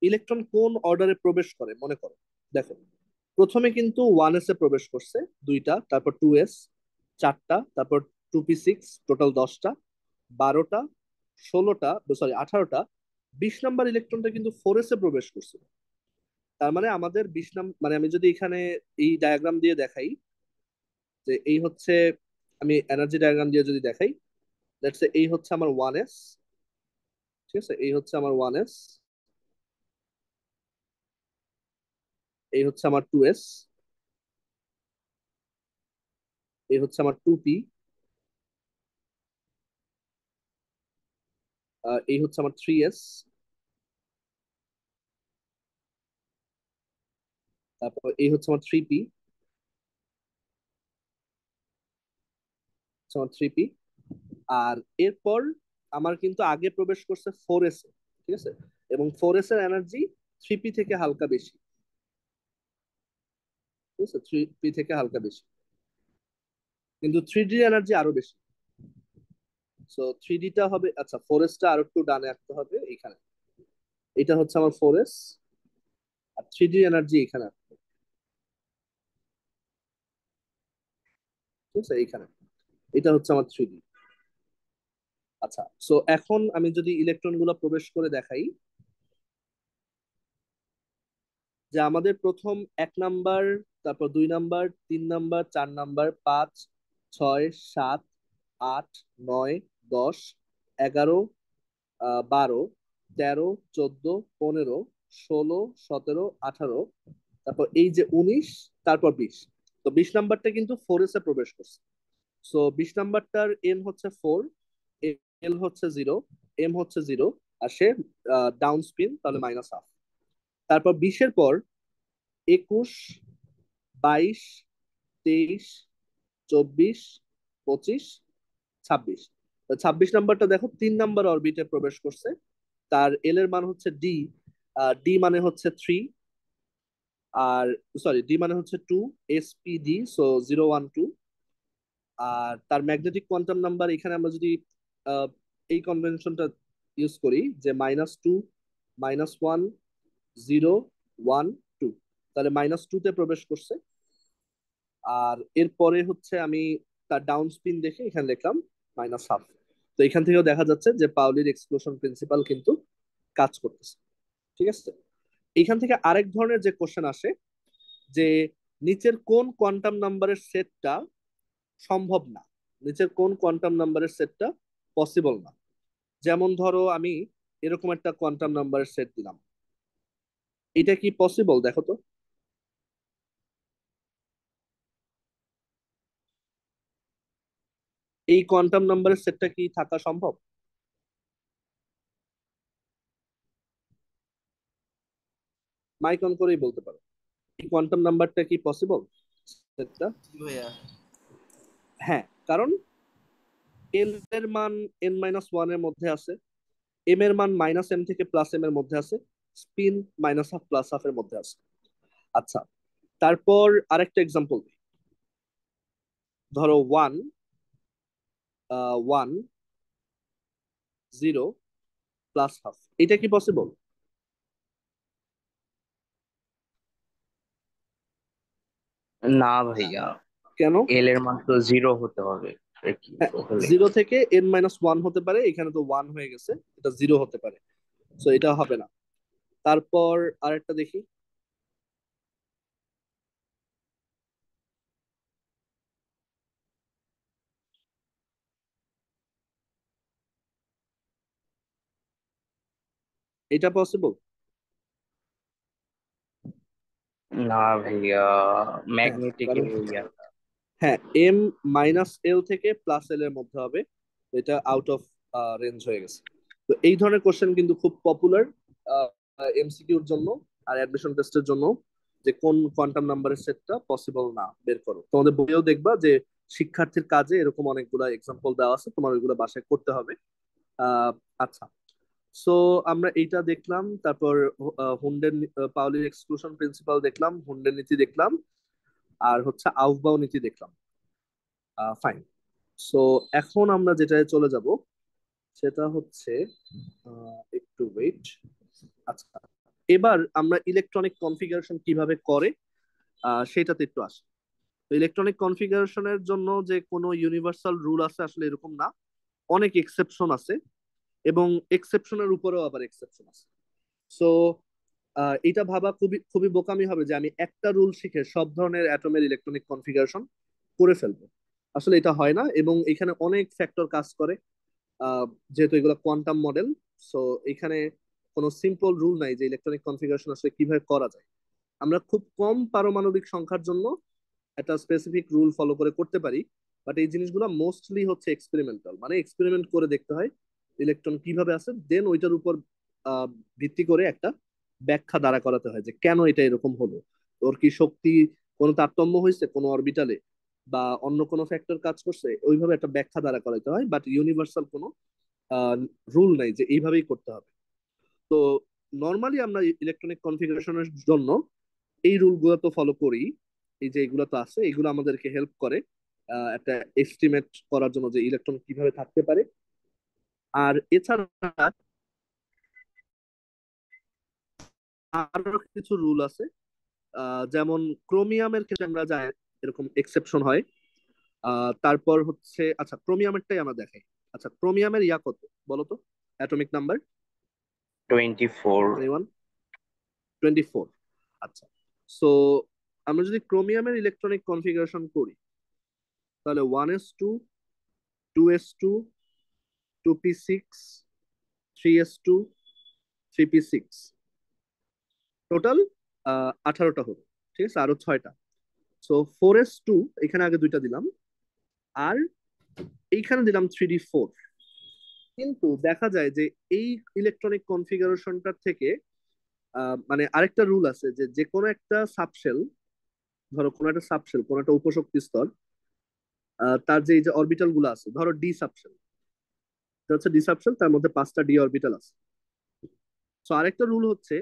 ইলেকট্রন কোন অর্ডারে প্রবেশ করে মনে করো। দেখো, প্রথমে কিন্তু 1s এ প্রবেশ করছে দুইটা, তারপর 2s চারটা, তারপর 2p6 টোটাল 10টা, 12টা, 16টা, সরি 18টা, 20 নাম্বার ইলেকট্রনটা কিন্তু 4s এ প্রবেশ করছে। তার মানে আমাদের 20 নাম্বার, মানে আমি যদি এখানে এই ডায়াগ্রাম দিয়ে দেখাই, যে এই হচ্ছে, আমি এনার্জি ডায়াগ্রাম দিয়ে যদি দেখাই, লেটস সে এই হচ্ছে আমার 1s, ঠিক আছে? এই হচ্ছে আমার 1s, এই হচ্ছে আমার 2s, এই হচ্ছে আমার 2p, এই হচ্ছে আমার 3s, তারপর এই হচ্ছে আমার 3p, আমার 3p। আর এরপর আমার কিন্তু আগে প্রবেশ করছে 4s এ, ঠিক আছে, এবং 4s এর এনার্জি 3p থেকে হালকা বেশি, ঠিক আছে, 3p থেকে হালকা বেশি, কিন্তু 3d এনার্জি আরো বেশি। সো 3d টা হবে, আচ্ছা 4s টা আরো একটু ডানে রাখতে হবে এখানে, এটা হচ্ছে আমার 4s, আর 3d এনার্জি এখানে আসবে, ঠিক আছে, এইখানে, এটা হচ্ছে আমার 3d। আচ্ছা, সো এখন আমি যদি ইলেকট্রন গুলো প্রবেশ করে দেখাই, যে আমাদের প্রথম 1 নাম্বার, তারপর 2 নাম্বার, 3 নাম্বার, 4 নাম্বার, 5, 6, 7, 8, 9, 10, 11, 12, 13, 14, 15, 16, 17, 18, তারপর এই যে 19, তারপর 20। তো 20 নাম্বারটা কিন্তু 4s এ প্রবেশ করছে। সো 20 নাম্বারটার এন হচ্ছে 4, এল হচ্ছে 0, এম হচ্ছে 0, আর সে ডাউন স্পিন, তাহলে -1/2। তারপর 20-এর পর 21, 22, 23, 24, 25, 26। 26 নাম্বারটা দেখো 3 নাম্বার অরবিটে প্রবেশ করছে, তার এল এর মান হচ্ছে ডি, ডি মানে হচ্ছে 3, আর সরি ডি মানে হচ্ছে 2, এসপিডি, সো 012। আর তার ম্যাগনেটিক কোয়ান্টাম নাম্বার, এখানে আমরা যদি আহ, এই কনভেনশনটা ইউজ করি, যে -2, -1, 0, 1, 2, তাহলে -2 তে প্রবেশ করছে। আর এরপরে হচ্ছে আমি তার ডাউন স্পিন দেখে এখানে লিখলাম -1/2। তো এখান থেকেও দেখা যাচ্ছে যে পাউলির এক্সক্লুশন প্রিন্সিপাল কিন্তু কাজ করতেছে, ঠিক আছে। এখান থেকে আরেক ধরনের যে কোশ্চেন আসে, যে নিচের কোন কোয়ান্টাম নাম্বারের সেটটা সম্ভব না, নিচের কোন কোয়ান্টাম নাম্বারের সেটটা পসিবল না। যেমন ধরো আমি এরকম একটা কোয়ান্টাম নাম্বারের সেট দিলাম, এটা কি পসিবল দেখো তো। এই কোয়ান্টাম নাম্বারের সেটটা কি থাকা সম্ভব? মাইক অন করেই বলতে পারো, এই কোয়ান্টাম নাম্বারটা কি পসিবল সেটটা? জি ভাইয়া। হ্যাঁ, কারণ এল এর মান n-1 এর মধ্যে আছে, এম এর মান -m থেকে +m এর মধ্যে আছে, স্পিন -12 +12 এর মধ্যে আছে। আচ্ছা, তারপর আরেকটা এক্সাম্পল, ধরো 1, 1, 0, +12, এটা কি পসিবল? না ভাইয়া, কেন? এল এর মান তো 0 হতে হবে কি হলে। 0 থেকে n-1 হতে পারে, এখানে তো 1 হয়ে গেছে, এটা 0 হতে পারে, তো এটা হবে না। তারপর আরেকটা দেখি, এটা পসিবল? না ভাইয়া, হ্যাঁ, ম্যাগনেটিক কারণ এরিয়া। হ্যাঁ, m-l থেকে +l এর মধ্যে হবে, তো এটা আউট অফ রেঞ্জ হয়ে গেছে। তো এই ধরনের কোশ্চেন কিন্তু খুব পপুলার এমসিকিউর জন্য আর অ্যাডমিশন টেস্টের জন্য, যে কোন কোয়ান্টাম নাম্বারের সেটটা পসিবল না, বের করো। তোমাদের বইয়েও দেখবা যে শিক্ষার্থীর কাজে এরকম অনেকগুলো এক্সাম্পল দেওয়া আছে, তোমার ওইগুলো বাসায় করতে হবে। আহ আচ্ছা, সো আমরা এইটা দেখলাম, তারপর হুন্ডের পাউলির এক্সক্লুশন প্রিন্সিপাল দেখলাম, হুন্ডের নীতি দেখলাম, আর হচ্ছে আউফবাউ নীতি দেখলাম। ফাইন। সো এখন আমরা যেটায় চলে যাব সেটা হচ্ছে, একটু ওয়েট। আচ্ছা, এবার আমরা ইলেকট্রনিক কনফিগারেশন কিভাবে করে সেটাতে একটু আসি। তো ইলেকট্রনিক কনফিগারেশনের জন্য যে কোনো ইউনিভার্সাল রুল আছে আসলে এরকম না, অনেক এক্সেপশন আছে, এবং এক্সেপশনের উপরেও আবার এক্সেপশন আছে। সো এটা ভাবা খুবই খুবই বোকামি হবে যে আমি একটা রুল শিখে সব ধরনের অ্যাটমের ইলেকট্রনিক কনফিগারেশন করে ফেলবো। আসলে এটা হয় না, এবং এখানে অনেক ফ্যাক্টর কাজ করে, আহ, যেহেতু এগুলো কোয়ান্টাম মডেল। সো এখানে কোনো সিম্পল রুল নাই যে ইলেকট্রনিক কনফিগারেশন আসলে কিভাবে করা যায়। আমরা খুব কম পারমাণবিক সংখ্যার জন্য একটা স্পেসিফিক রুল ফলো করে করতে পারি, বাট এই জিনিসগুলো মোস্টলি হচ্ছে এক্সপেরিমেন্টাল, মানে এক্সপেরিমেন্ট করে দেখতে হয় ইলেকট্রন কিভাবে আছে, দেন ওইটার উপর আহ, ভিত্তি করে একটা ব্যাখ্যা দাঁড়া করাতে হয় যে কেন এটা এরকম হলো। ওর কি শক্তি কোনো তারতম্য হয়েছে কোনো অরবিটালে, বা অন্য কোনো ফ্যাক্টর কাজ করছে, ওইভাবে একটা ব্যাখ্যা দাঁড়া করাতে হয়, বাট ইউনিভার্সাল কোনো রুল নাই যে এইভাবেই করতে হবে। তো নর্মালি আমরা ইলেকট্রনিক কনফিগারেশনের জন্য এই রুলগুলো তো ফলো করি, এই যে এগুলো তো আছে, এগুলো আমাদেরকে হেল্প করে একটা এস্টিমেট করার জন্য যে ইলেকট্রন কিভাবে থাকতে পারে। আর এছাড়া আরো কিছু রুল আছে, যেমন ক্রোমিয়ামের ক্ষেত্রে আমরা যাই এরকম এক্সেপশন হয়। তারপর হচ্ছে, আচ্ছা ক্রোমিয়ামেরটাই আমরা দেখাই। আচ্ছা ক্রোমিয়ামের ইয়া কত বলো তো, অ্যাটমিক নাম্বার? 24। এনিওয়ান? 24। আচ্ছা, সো আমরা যদি ক্রোমিয়ামের ইলেকট্রনিক কনফিগারেশন করি, তাহলে 1s2, 2s2, 2p6, 3s2, 3p6, total 18টা হলো। ঠিক আছে, আরো 6টা। সো 4s2, এখানে আগে দুইটা দিলাম, আর এইখানে দিলাম 3d4। কিন্তু দেখা যায় যে এই ইলেকট্রনিক কনফিগারেশনটার থেকে মানে আরেকটা রুল আছে যে যে কোনো একটা সাবশেল, ধরো কোনো একটা সাবশেল, কোনো একটা উপশক্তি স্তর, তার যে এই যে অরবিটাল গুলো আছে, ধরো ডি সাবশেল, এটা হচ্ছে ডি সাবশেল, তার মধ্যে 5টা ডি অরবিটাল আছে। সো আরেকটা রুল হচ্ছে,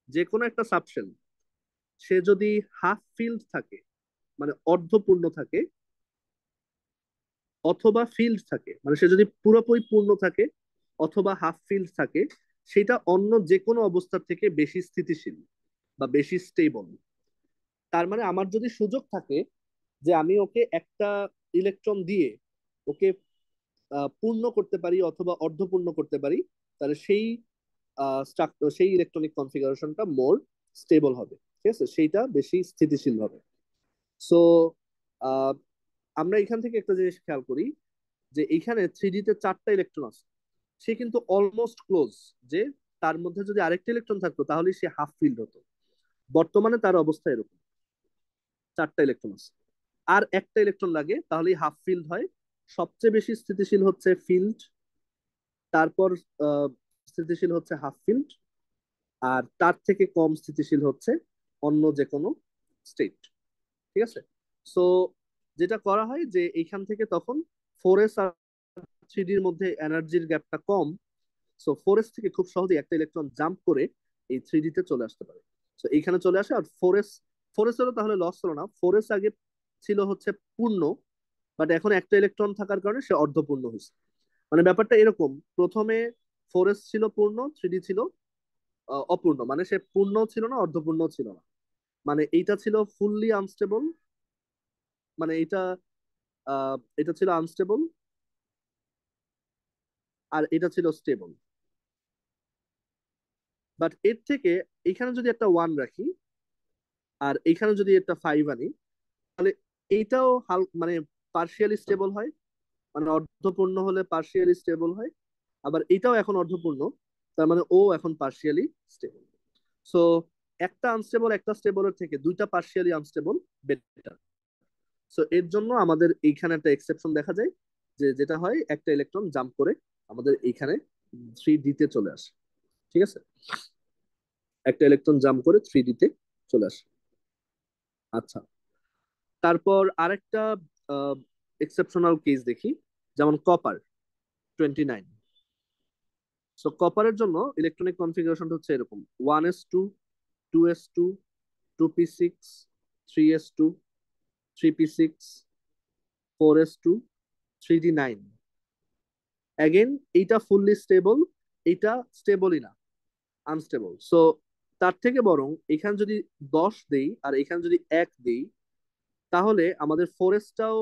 যে কোনো একটা সাবশেল সে যদি হাফ ফিল্ড থাকে, মানে অর্ধপূর্ণ থাকে, অথবা ফিল্ড থাকে, মানে সে যদি পুরোপুরি পূর্ণ থাকে অথবা হাফ ফিল্ড থাকে, সেটা অন্য যে কোনো অবস্থার থেকে বেশি স্থিতিশীল বা বেশি স্টেবল। তার মানে আমার যদি সুযোগ থাকে যে আমি ওকে একটা ইলেকট্রন দিয়ে ওকে পূর্ণ করতে পারি অথবা অর্ধপূর্ণ করতে পারি, তাহলে সেই সেই ইলেকট্রনিক কনফিগারেশনটা মোর স্টেবল হবে, ঠিক আছে, সেইটা বেশি স্থিতিশীল হবে। সো আমরা এখান থেকে একটা জিনিস খেয়াল করি যে এইখানে থ্রি তে 4টা ইলেকট্রন আছে, সে কিন্তু অলমোস্ট ক্লোজ, যে তার মধ্যে যদি আরেকটা ইলেকট্রন থাকতো তাহলে সে হাফ ফিল্ড হতো। বর্তমানে তার অবস্থা এরকম, 4টা ইলেকট্রন আছে, আর একটা ইলেকট্রন লাগে তাহলেই হাফ ফিল্ড হয়। সবচেয়ে বেশি স্থিতিশীল হচ্ছে ফিল্ড, তারপর আহ, স্থিতিশীল হচ্ছে হাফ ফিল্ড, আর তার থেকে কম স্থিতিশীল হচ্ছে অন্য যে কোনো স্টেট। ঠিক আছে, সো যেটা করা হয় যে এইখান থেকে তখন 4s আর 3d-র মধ্যে এনার্জির গ্যাপটা কম, সো 4s থেকে খুব সহজেই একটা ইলেকট্রন জাম্প করে এই 3d-তে চলে আসতে পারে। সো এইখানে চলে আসে, আর 4s হলো তাহলে লস হলো না, 4s আগে ছিল হচ্ছে পূর্ণ, বাট এখন একটা ইলেকট্রন থাকার কারণে সে অর্ধপূর্ণ হয়েছে। মানে ব্যাপারটা এরকম, প্রথমে 4s ছিল পূর্ণ, 3d ছিল অপূর্ণ, মানে সে পূর্ণ ছিল না অর্ধপূর্ণ ছিল না, মানে এইটা ছিল ফুললি আনস্টেবল, মানে এটা ছিল আনস্টেবল, আর এটা ছিল স্টেবল। বাট এর থেকে এখানে যদি একটা 1 রাখি আর এখানে যদি একটা 5 আনি, তাহলে এইটাও মানে পার্শিয়ালি স্টেবল হয়, মানে অর্ধপূর্ণ হলে পার্শিয়ালি স্টেবল হয়। আবার এটাও এখন অর্ধপূর্ণ, তার মানে ও এখন পার্শিয়ালি স্টেবল। সো একটা আনস্টেবল একটা স্টেবলের থেকে দুইটা পার্শিয়ালি আনস্টেবল বেটার। সো এর জন্য আমাদের এইখানে একটা এক্সেপশন দেখা যায়, যে যেটা হয় একটা ইলেকট্রন জাম্প করে আমাদের এইখানে 3d-তে চলে আসে। ঠিক আছে, একটা ইলেকট্রন জাম্প করে 3d-তে চলে আসে। আচ্ছা, তারপর আরেকটা এক্সেপশনাল কেস দেখি, যেমন কপার 29। সো কপারের জন্য ইলেকট্রনিক কনফিগারেশন হচ্ছে এরকম: 1s2, 2s2, 2p6, 3s2, 3p6, 4s2, 3d9। Again এইটা ফুললি স্টেবল, এইটা স্টেবলই না, আনস্টেবল। সো তার থেকে বরং এখানে যদি 10 দেই আর এখানে যদি 1 দেই, তাহলে আমাদের ফোরেস্টটাও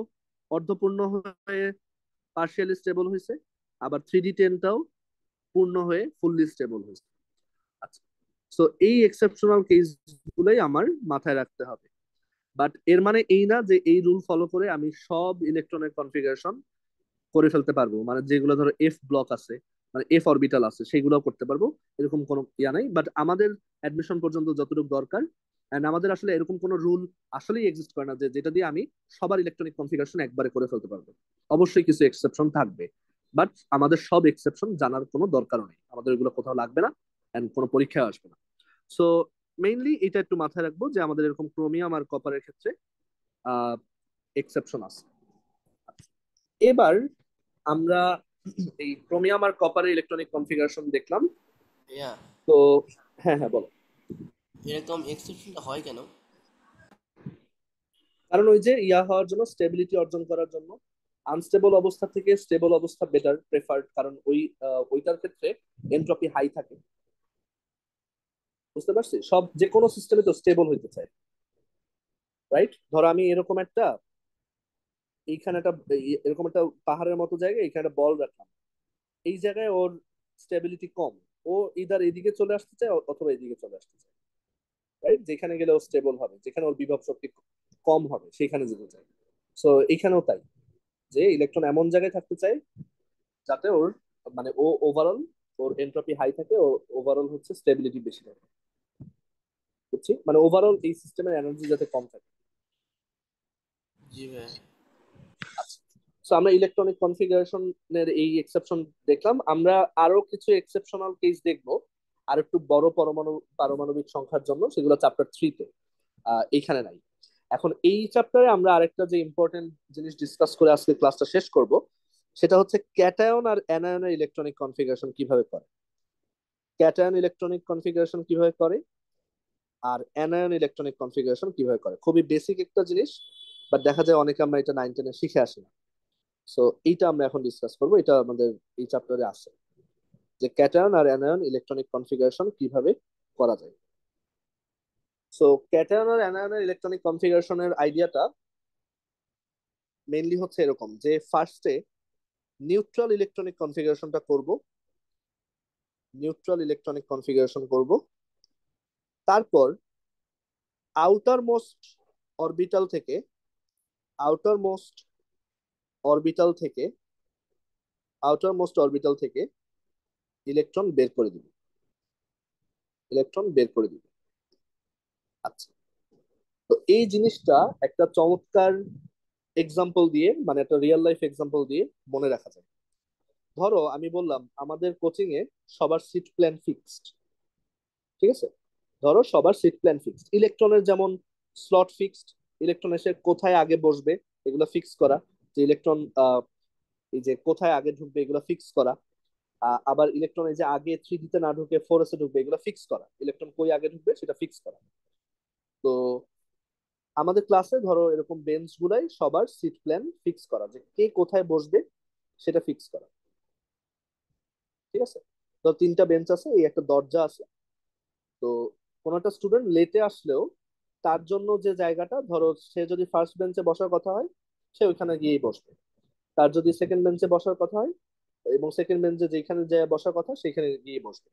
অর্ধপূর্ণ হয়ে পার্শিয়ালি স্টেবল হয়েছে, আবার 3d10টাও পূর্ণ হয়ে ফুললি স্টেবল হয়েছে। আচ্ছা, সো এই এক্সেপশনাল কেস গুলোই আমার মাথায় রাখতে হবে। বাট এর মানে এই না যে এই রুল ফলো করে আমি সব ইলেকট্রনের কনফিগারেশন করে ফেলতে পারবো, মানে যেগুলো ধরো এফ ব্লক আছে, মানে এফ অরবিটাল আছে, সেগুলো করতে পারবো, এরকম কোনো ইয়া নাই। বাট আমাদের অ্যাডমিশন পর্যন্ত যতটুকু দরকার এন্ড আমাদের আসলে এরকম কোনো রুল আসলেই এক্সিস্ট করে না যে যেটা দিয়ে আমি সবার ইলেকট্রনিক কনফিগারেশন একবারে করে ফেলতে পারবো। অবশ্যই কিছু এক্সেপশন থাকবে, বাট আমাদের সব এক্সেপশন জানার কোনো দরকারও নেই, আমাদের এগুলো কোথাও লাগবে না এন্ড কোনো পরীক্ষায় আসবে না। সো মেইনলি এটা একটু মাথায় রাখবো যে আমাদের এরকম ক্রোমিয়াম আর কপারের ক্ষেত্রে আহ এক্সেপশন আছে। এবার আমরা এই ক্রোমিয়াম আর কপারের ইলেকট্রনিক কনফিগারেশন দেখলাম। ভাইয়া, তো হ্যাঁ হ্যাঁ বলো। এরকম এক্সেপশনটা হয় কেন? কারণ ওই যে ইয়া হওয়ার জন্য, স্টেবিলিটি অর্জন করার জন্য। আনস্টেবল অবস্থা থেকে স্টেবল অবস্থা বেটার প্রেফার্ড, কারণ ওইটার ক্ষেত্রে এনট্রপি হাই থাকে। বুঝতে পারছি, সব যে কোনো সিস্টেমে তো স্টেবল হইতে চায়, রাইট? ধরো আমি এরকম একটা, এইখানে একটা এরকম একটা পাহাড়ের মতো জায়গায় এখানে একটা বল রাখলাম, এই জায়গায় ওর স্টেবিলিটি কম, ও ইদার এদিকে চলে আসতে চায় অথবা এদিকে চলে আসতে চায়, রাইট? যেখানে গেলে ও স্টেবল হবে, যেখানে ওর বিভব শক্তি কম হবে সেখানে যেতে চায়। সো এইখানেও তাই, যে ইলেকট্রন এমন জায়গায় থাকতে চায় যাতে ওর মানে ও ওভারঅল ওর এন্ট্রপি হাই থাকে, ও ওভারঅল হচ্ছে স্টেবিলিটি বেশি থাকে। বুঝছি, মানে ওভারঅল এই সিস্টেমের এনার্জি যাতে কম থাকে। জি ভাইয়া। সো আমরা ইলেকট্রনিক কনফিগারেশনের এই এক্সেপশন দেখলাম, আমরা আরো কিছু এক্সেপশনাল কেস দেখবো আর একটু বড় পারমাণবিক সংখ্যার জন্য, সেগুলো চ্যাপ্টার 3-তে, এইখানে নাই। এখন এই চ্যাপ্টারে আমরা আরেকটা যে ইম্পর্টেন্ট জিনিস ডিসকাস করে আজকে ক্লাসটা শেষ করব, সেটা হচ্ছে ক্যাটায়ন আর অ্যানায়নের ইলেকট্রনিক কনফিগারেশন কিভাবে করে। ক্যাটায়ন ইলেকট্রনিক কনফিগারেশন কিভাবে করে আর অ্যানায়ন ইলেকট্রনিক কনফিগারেশন কিভাবে করে, খুবই বেসিক একটা জিনিস, বাট দেখা যায় অনেকে আমরা এটা 9-10-এ শিখে আসি না। সো এইটা আমরা এখন ডিসকাস করবো, এটা আমাদের এই চ্যাপ্টারে আছে, যে ক্যাটায়ন আর অ্যানায়ন ইলেকট্রনিক কনফিগারেশন কিভাবে করা যায়। সো ক্যাটায়ন আর অ্যানায়নের ইলেকট্রনিক কনফিগারেশনের আইডিয়াটা মেইনলি হচ্ছে এরকম, যে ফার্স্টে নিউট্রাল ইলেকট্রনিক কনফিগারেশনটা করব, নিউট্রাল ইলেকট্রনিক কনফিগারেশন করব, তারপর আউটার মোস্ট অরবিটাল থেকে, আউটার মোস্ট অরবিটাল থেকে আউটার মোস্ট অরবিটাল থেকে ইলেকট্রন বের করে দিব, ইলেকট্রন বের করে দিব। আচ্ছা, তো এই জিনিসটা একটা চমৎকার এক্সাম্পল দিয়ে, মানে একটা রিয়েল লাইফ এক্সাম্পল দিয়ে মনে রাখা যায়। ধরো আমি বললাম আমাদের কোচিং এ সবার সিট প্ল্যান ফিক্সড, ঠিক আছে? ধরো সবার সিট প্ল্যান ফিক্সড, ইলেকট্রনের যেমন স্লট ফিক্সড, ইলেকট্রন এসে কোথায় আগে বসবে এগুলো ফিক্স করা, যে ইলেকট্রন এই যে কোথায় আগে ঢুকবে এগুলো ফিক্স করা, আবার ইলেকট্রন এই যে আগে 3D তে না ঢুকে 4S এ ঢুকবে এগুলো ফিক্স করা, ইলেকট্রন কই আগে ঢুকবে সেটা ফিক্স করা। তো আমাদের ক্লাসে ধরো এরকম বেঞ্চ গুলাই সবার সিট প্ল্যান ফিক্স করা, যে কে কোথায় বসবে সেটা ফিক্স করা, ঠিক আছে? তো 3টা বেঞ্চ আছে, এই একটা দরজা আছে। তো কোনো একটা স্টুডেন্ট লেটে আসলেও তার জন্য যে জায়গাটা, ধরো সে যদি ফার্স্ট বেঞ্চে বসার কথা হয় সে ওইখানে গিয়েই বসবে, তার যদি সেকেন্ড বেঞ্চে বসার কথা হয় এবং সেকেন্ড বেঞ্চে যেখানে যে বসার কথা সেখানে গিয়ে বসবে।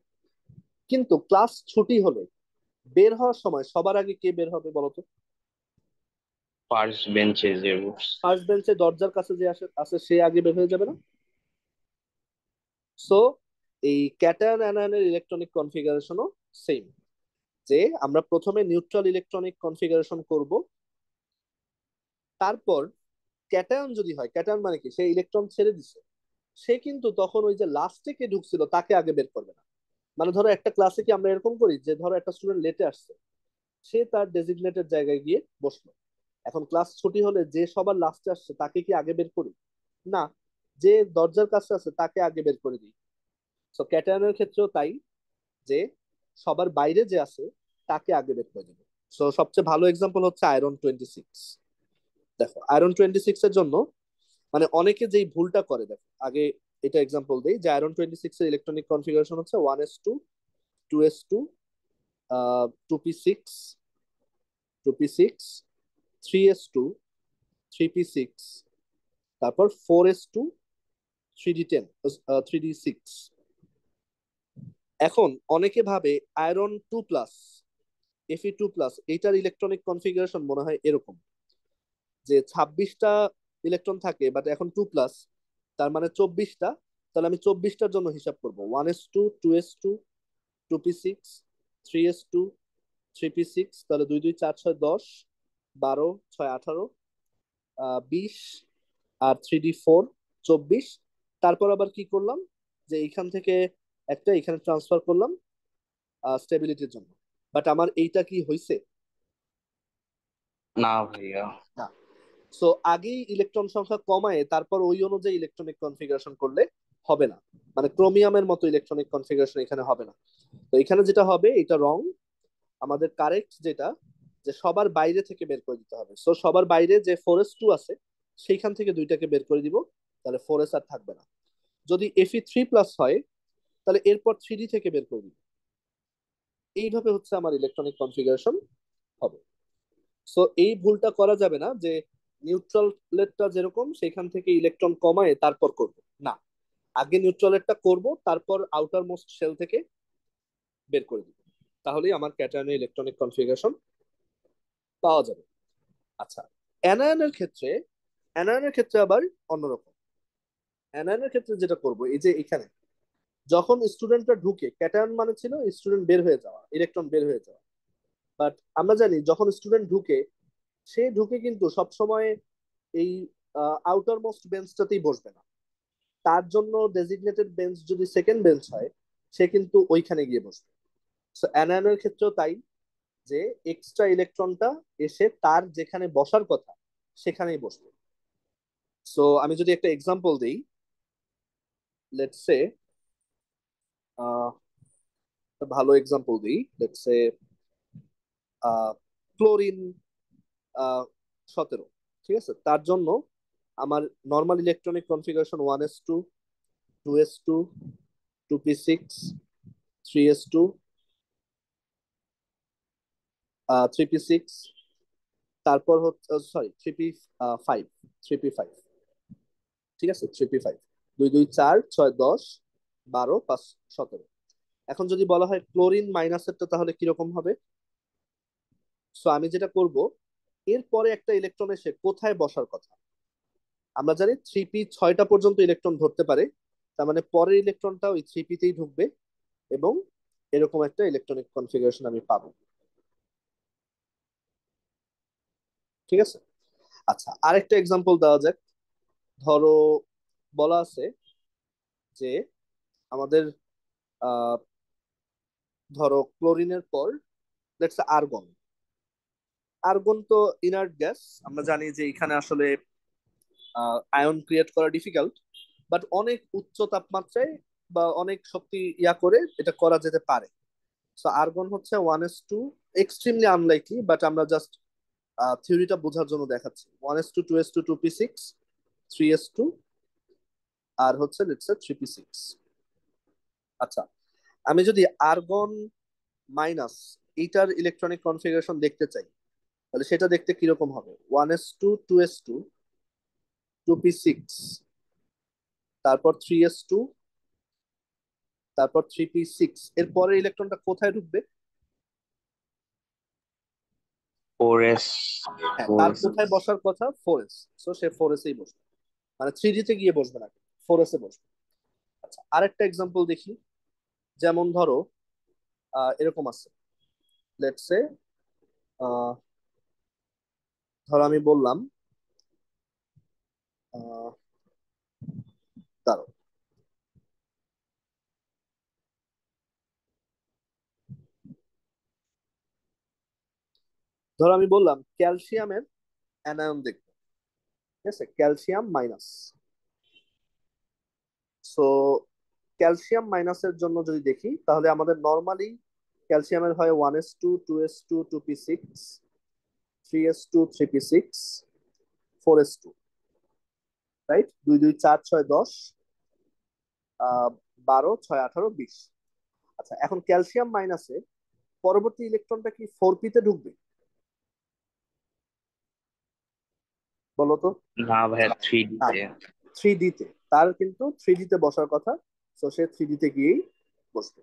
কিন্তু ক্লাস ছুটি হলে বের হওয়ার সময় সবার আগে কে বের হবে বলতো? ফার্স্ট বেঞ্চে যে বসছে। ফার্স্ট বেঞ্চে দরজার কাছে যে আসে আসে সে আগে বের হয়ে যাবে না? সো এই ক্যাটায়ন অ্যানায়নের ইলেকট্রনিক কনফিগারেশনও সেম, যে আমরা প্রথমে নিউট্রাল ইলেকট্রনিক কনফিগারেশন করব, তারপর ক্যাটায়ন যদি হয়, ক্যাটায়ন মানে কি, সে ইলেকট্রন ছেড়ে দিছে, সে কিন্তু তখন ওই যে লাস্টে কে ঢুকছিল তাকে আগে বের করবে না। মানে ধরো একটা ক্লাসে কি আমরা এরকম করি যে ধরো একটা স্টুডেন্ট লেটে আসছে, সে তার ডেজিগনেটেড জায়গায় গিয়ে বসলো, এখন ক্লাস ছুটি হলে যে সবার লাস্টে আসছে তাকে কি আগে বের করি? না, যে দরজার কাছে আছে তাকে আগে বের করে দিই। তো ক্যাটায়নের ক্ষেত্রেও তাই, যে সবার বাইরে যে আছে তাকে আগে বের করে দেবে। সো সবচেয়ে ভালো এক্সাম্পল হচ্ছে আয়রন 26। দেখো আয়রন 26 এর জন্য মানে অনেকে যেই ভুলটা করে, দেখো আগে এটা এক্সাম্পল দেই, যে আয়রন 26 এর ইলেকট্রনিক কনফিগারেশন হচ্ছে 1s2 2p6 3s2 তারপর 4s2 3d10 3d6। এখন অনেকে ভাবে আয়রন 2+ Fe2+ এইটার ইলেকট্রনিক কনফিগারেশন মনে হয় এরকম, যে 26টা ইলেকট্রন থাকে বাট এখন 2+, তার মানে 24টা। তাহলে আমি 24টার জন্য হিসাব করব, 1s2 2s2 2p6 3s2 3p6, তাহলে 2 2 4 6 10, 12 6 18, 20, আর 3d4 24। তারপর আবার কি করলাম, যে এইখান থেকে একটা এখানে ট্রান্সফার করলাম স্টেবিলিটির জন্য। বাট আমার এইটা কি হয়েছে? না ভাইয়া। না। সো আগেই ইলেকট্রন সংখ্যা কমায় তারপর ওই অনুযায়ী ইলেকট্রনিক কনফিগারেশন করলে হবে না, মানে ক্রোমিয়ামের মতো ইলেকট্রনিক কনফিগারেশন এখানে হবে না। তো এখানে যেটা হবে এটা রং। আমাদের কারেক্ট যেটা, যে সবার বাইরে থেকে বের করে দিতে হবে। সো সবার বাইরে যে 4s2 আছে সেইখান থেকে দুইটাকে বের করে দিব, তাহলে 4s আর থাকবে না। যদি Fe3+ হয় তাহলে এরপর 3d থেকে বের করে দিব। এইভাবে হচ্ছে আমার ইলেকট্রনিক কনফিগারেশন হবে। সো এই ভুলটা করা যাবে না যে নিউট্রালেরটা যেরকম সেখান থেকে ইলেকট্রন কমায় তারপর করব, না। আগে নিউট্রালেরটা করব, তারপর আউটার মোস্ট শেল থেকে বের করে দিব, তাহলেই আমার ক্যাটায়নের ইলেকট্রনিক কনফিগারেশন পাওয়া যাবে। আচ্ছা, অ্যানায়নের ক্ষেত্রে, অ্যানায়নের ক্ষেত্রে আবার অন্যরকম। অ্যানায়নের ক্ষেত্রে যেটা করব, এই যে এখানে যখন স্টুডেন্টরা ঢুকে, ক্যাটায়ন মানে ছিল স্টুডেন্ট বের হয়ে যাওয়া, ইলেকট্রন বের হয়ে যাওয়া। বাট আমরা জানি যখন স্টুডেন্ট ঢুকে, সে ঢুকে কিন্তু সবসময় এই আউটার মোস্ট বেঞ্চটাতেই বসবে না। তার জন্য ডেজিগনেটেড বেঞ্চ যদি সেকেন্ড বেঞ্চ হয়, সে কিন্তু ওইখানে গিয়ে বসবে। সো অ্যানায়নের ক্ষেত্রেও তাই, যে এক্সট্রা ইলেকট্রনটা এসে তার যেখানে বসার কথা সেখানেই বসবে। সো আমি যদি একটা এক্সাম্পল দিই, লেটস সে ভালো এক্সাম্পল দিই, লেটস সে ক্লোরিন 17, ঠিক আছে? তার জন্য আমার normal electronic configuration 1s2, 2s2, 2p6, 3s2, 3p6, তারপর হচ্ছে সরি 3p5, 3p5, ঠিক আছে? 3p5, 2 2 4 6 10, 12 5 17। এখন যদি বলা হয় ক্লোরিন মাইনাসেরটা তাহলে কিরকম হবে? সো আমি যেটা করব, এরপরে একটা ইলেকট্রন এসে কোথায় বসার কথা, আমরা জানি 3p 6টা পর্যন্ত ইলেকট্রন ধরতে পারে, তার মানে পরের ইলেকট্রনটা ওই 3p তেই ঢুকবে, এবং এরকম একটা ইলেকট্রনিক কনফিগারেশন আমি পাবো। ঠিক আছে? আচ্ছা, আরেকটা এক্সাম্পল দেওয়া যাক। ধরো বলা আছে যে আমাদের আহ ধরো ক্লোরিনের পর লেটস আর্গন। আর্গন তো ইনার্ট গ্যাস, আমরা জানি যে এখানে আসলে আয়ন ক্রিয়েট করা ডিফিকাল্ট, বাট অনেক উচ্চ তাপমাত্রায় বা অনেক শক্তি করে এটা করা যেতে পারে। সো আর্গন হচ্ছে 1s2, এক্সট্রিমলি আনলাইকলি, বাট আমরা জাস্ট থিওরিটা বোঝার জন্য দেখাচ্ছি। 1s2, 2s2, 2p6, 3s2, আর হচ্ছে লেটস 3p6। আচ্ছা, আমি যদি আর্গন মাইনাস এইটার ইলেকট্রনিক কনফিগারেশন দেখতে চাই, তাহলে সেটা দেখতে কিরকম হবে? 1s2, 2s2, 2p6, তারপর 3s2, তারপর 3p6, এর পরের ইলেকট্রনটা কোথায় ঢুকবে? 4s। হ্যাঁ, তার 4s। কোথায় বসার কথা? 4s। সো সে 4s-এই বসবে, মানে 3d তে গিয়ে বসবে না, 4s-এ বসবে। আচ্ছা, আরেকটা এক্সাম্পল দেখি। যেমন ধরো এরকম আছে, লেটস সে ধরো আমি বললাম আহ, দাঁড়াও, ধরো আমি বললাম ক্যালসিয়ামের অ্যানায়ন দেখবো, ঠিক আছে? Calcium minus. সো ক্যালসিয়াম মাইনাসের জন্য যদি দেখি, তাহলে আমাদের নর্মালি ক্যালসিয়ামের হয় 1s2, 2s2, 2p6, 3s2, 3p6, 4s2, right? 2 2 4 6 10, 12 6 18, 20। আচ্ছা, এখন ক্যালসিয়াম মাইনাসে পরবর্তী ইলেকট্রনটা কি 4p তে ঢুকবে? বলো তো। না ভাইয়া, 3D না, তে। 3d তে। তার কিন্তু 3d তে বসার কথা। তো সে 3d তে গিয়েই বসবে,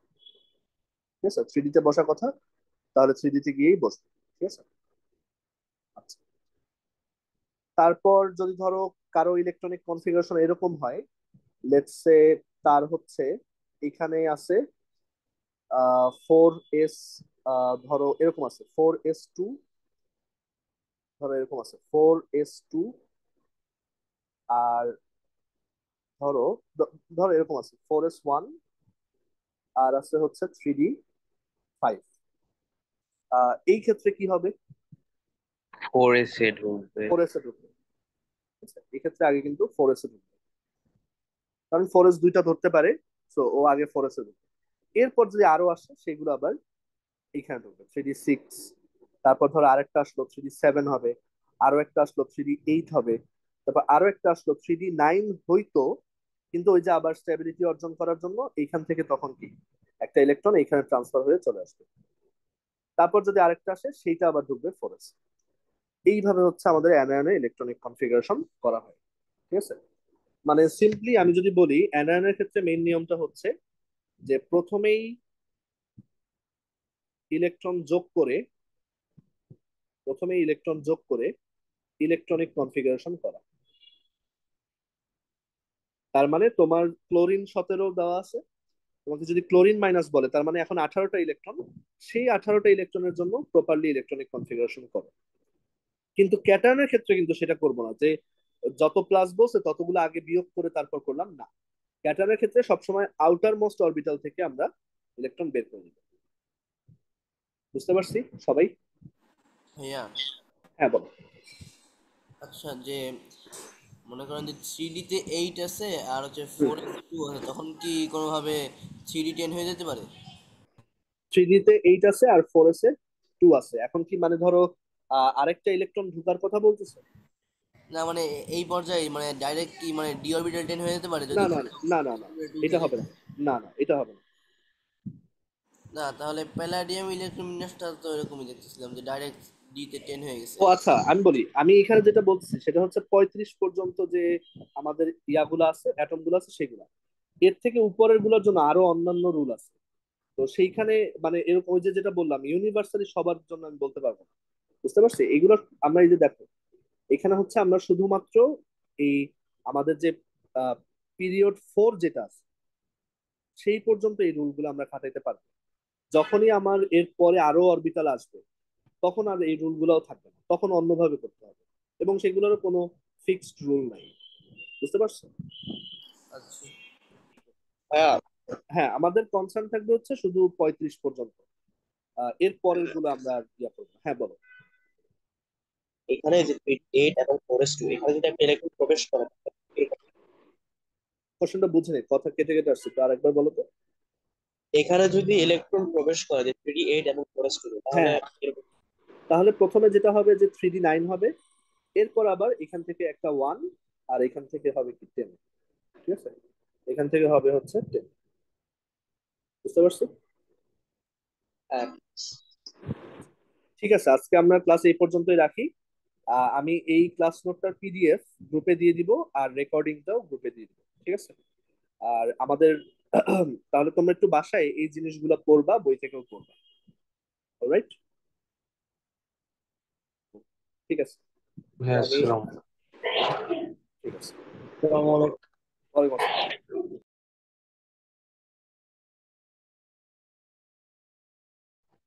ঠিক আছে? 3d তে বসার কথা, তাহলে 3d তে গিয়েই বসবে, ঠিক আছে? আচ্ছা, তারপর যদি ধরো কারো ইলেকট্রনিক কনফিগারেশন এরকম হয়, লেটস সে তার হচ্ছে এখানে আছে 4s ধরো এরকম আছে 4s2, ধরো এরকম আছে 4s2, আর ধরো ধরো এরকম আছে 4s1, আর আছে হচ্ছে 3d5। এই ক্ষেত্রে কি হবে? 4s এ ঢুকবে। 4s এ ঢুকবে। আচ্ছা, এই ক্ষেত্রে আগে কিন্তু 4s এ ঢুকবে, কারণ 4s দুইটা ধরতে পারে, তো ও আগে 4s এ ঢুকবে। এরপর যদি আরো আসে সেগুলো আবার এইখানে ঢুকবে 3d6, তারপর ধরো আরেকটা আসলো 3d7 হবে, আরো একটা আসলো 3d8 হবে, তারপর আরো একটা আসলো 3d9 হইতো, কিন্তু ওই যে আবার স্টেবিলিটি অর্জন করার জন্য এইখান থেকে তখন কি একটা ইলেকট্রন এইখানে ট্রান্সফার হয়ে চলে আসবে। তারপর যদি আরেকটা আসে সেইটা আবার ঢুকবে 4s। এইভাবে হচ্ছে আমাদের অ্যানায়নের ইলেকট্রনিক কনফিগারেশন করা হয়। ঠিক আছে, মানে সিম্পলি আমি যদি বলি অ্যানায়নের ক্ষেত্রে মেইন নিয়মটা হচ্ছে যে ইলেকট্রন যোগ করে প্রথমেই ইলেকট্রন যোগ করে ইলেকট্রনিক কনফিগারেশন করা। তার মানে তোমার ক্লোরিন 17 দেওয়া আছে, তোমাকে যদি ক্লোরিন মাইনাস বলে তার মানে এখন 18টা ইলেকট্রন, সেই 18টা ইলেকট্রনের জন্য প্রপারলি ইলেকট্রনিক কনফিগারেশন করো। কিন্তু ক্যাটায়নের ক্ষেত্রে কিন্তু সেটা করবো না যে যত প্লাস বলছে ততগুলো আগে বিয়োগ করে তারপর করলাম না। ক্যাটায়নের ক্ষেত্রে সবসময় আউটার মোস্ট অরবিটাল থেকে আমরা ইলেকট্রন বের করে নিব। বুঝতে পারছি সবাই? ভাইয়া হ্যাঁ বলো। আচ্ছা, যে মনে করেন যে 3D তে 8 আছে আর হচ্ছে হুম, 4s2 আছে, তখন কি কোনোভাবে 3D10 হয়ে যেতে পারে? 3D তে 8 আছে আর 4s এ 2 আছে, এখন কি মানে ধরো আরেকটা ইলেকট্রন ঢুকার কথা বলতেছে? না মানে এই পর্যায়ে মানে ডাইরেক্ট কি মানে ডি অরবিটাল 10 হয়ে যেতে পারে না যদি না 4 না না না, 2 এটা থাকে? হবে না। না না, এটা হবে না। না তাহলে প্যালাডিয়াম ইলেকট্রোমিনাসটা তো এরকমই দেখতেছিলাম যে ডাইরেক্ট ডি তে 10 হয়ে গেছে। ও আচ্ছা, আমি বলি, আমি এখানে যেটা বলছি সেটা হচ্ছে 35 পর্যন্ত যে আমাদের ইয়াগুলো আছে, অ্যাটম গুলো আছে সেগুলা। এর থেকে উপরের গুলোর জন্য আরো অন্যান্য রুল আছে। তো সেইখানে মানে এরকম ওই যে যেটা বললাম ইউনিভার্সালি সবার জন্য আমি বলতে পারবো না। বুঝতে পারছি এগুলো? আমরা এই যে দেখো এখানে হচ্ছে আমরা শুধুমাত্র এই আমাদের যে পিরিয়ড 4 যেটা আছে সেই পর্যন্ত এই রুলগুলো আমরা খাটাইতে পারবো। যখনই আমার এর পরে আরো অরবিটাল আসবে তখন আর এই রুলগুলোও থাকবে না, তখন অন্যভাবে করতে হবে, এবং সেগুলোরও কোনো ফিক্সড রুল নাই। বুঝতে পারছো? আচ্ছা। হ্যাঁ, হ্যাঁ, আমাদের কনসার্ন থাকবে হচ্ছে শুধু 35 পর্যন্ত। এর পরের গুলো আমরা আর ইয়া করবো। হ্যাঁ বলো। এখানে যে 8 এবং 4s2, এখানে যদি একটা ইলেকট্রন প্রবেশ করে, কোশ্চেনটা বুঝে নেই, কথা কেটে কেটে আসছে, তো আরেকবার বলো তো। এখানে যদি ইলেকট্রন প্রবেশ করে যে 3d8 এবং 4s2, তাহলে হ্যাঁ, তাহলে প্রথমে যেটা হবে যে 3d9 হবে, এরপর আবার এখান থেকে একটা 1, আর এখান থেকে হবে কি 10। ঠিক আছে, এখান থেকে হবে হচ্ছে 10। বুঝতে পারছি? আহ, ঠিক আছে, আজকে আমরা ক্লাস এই পর্যন্তই রাখি। আমি এই ক্লাস নোটটার পিডিএফ গ্রুপে দিয়ে দিব, আর রেকর্ডিংটাও গ্রুপে দিয়ে দিব। ঠিক আছে, আর আমাদের তাহলে তোমরা একটু বাসায় এই জিনিসগুলো পড়বা, বই থেকেও পড়বা। অলরাইট, ঠিক আছে। তো হ্যাঁ, আমি আসসালাম। ঠিক আছে। আসসালামু আলাইকুম। ওয়ালাইকুম আসসালাম।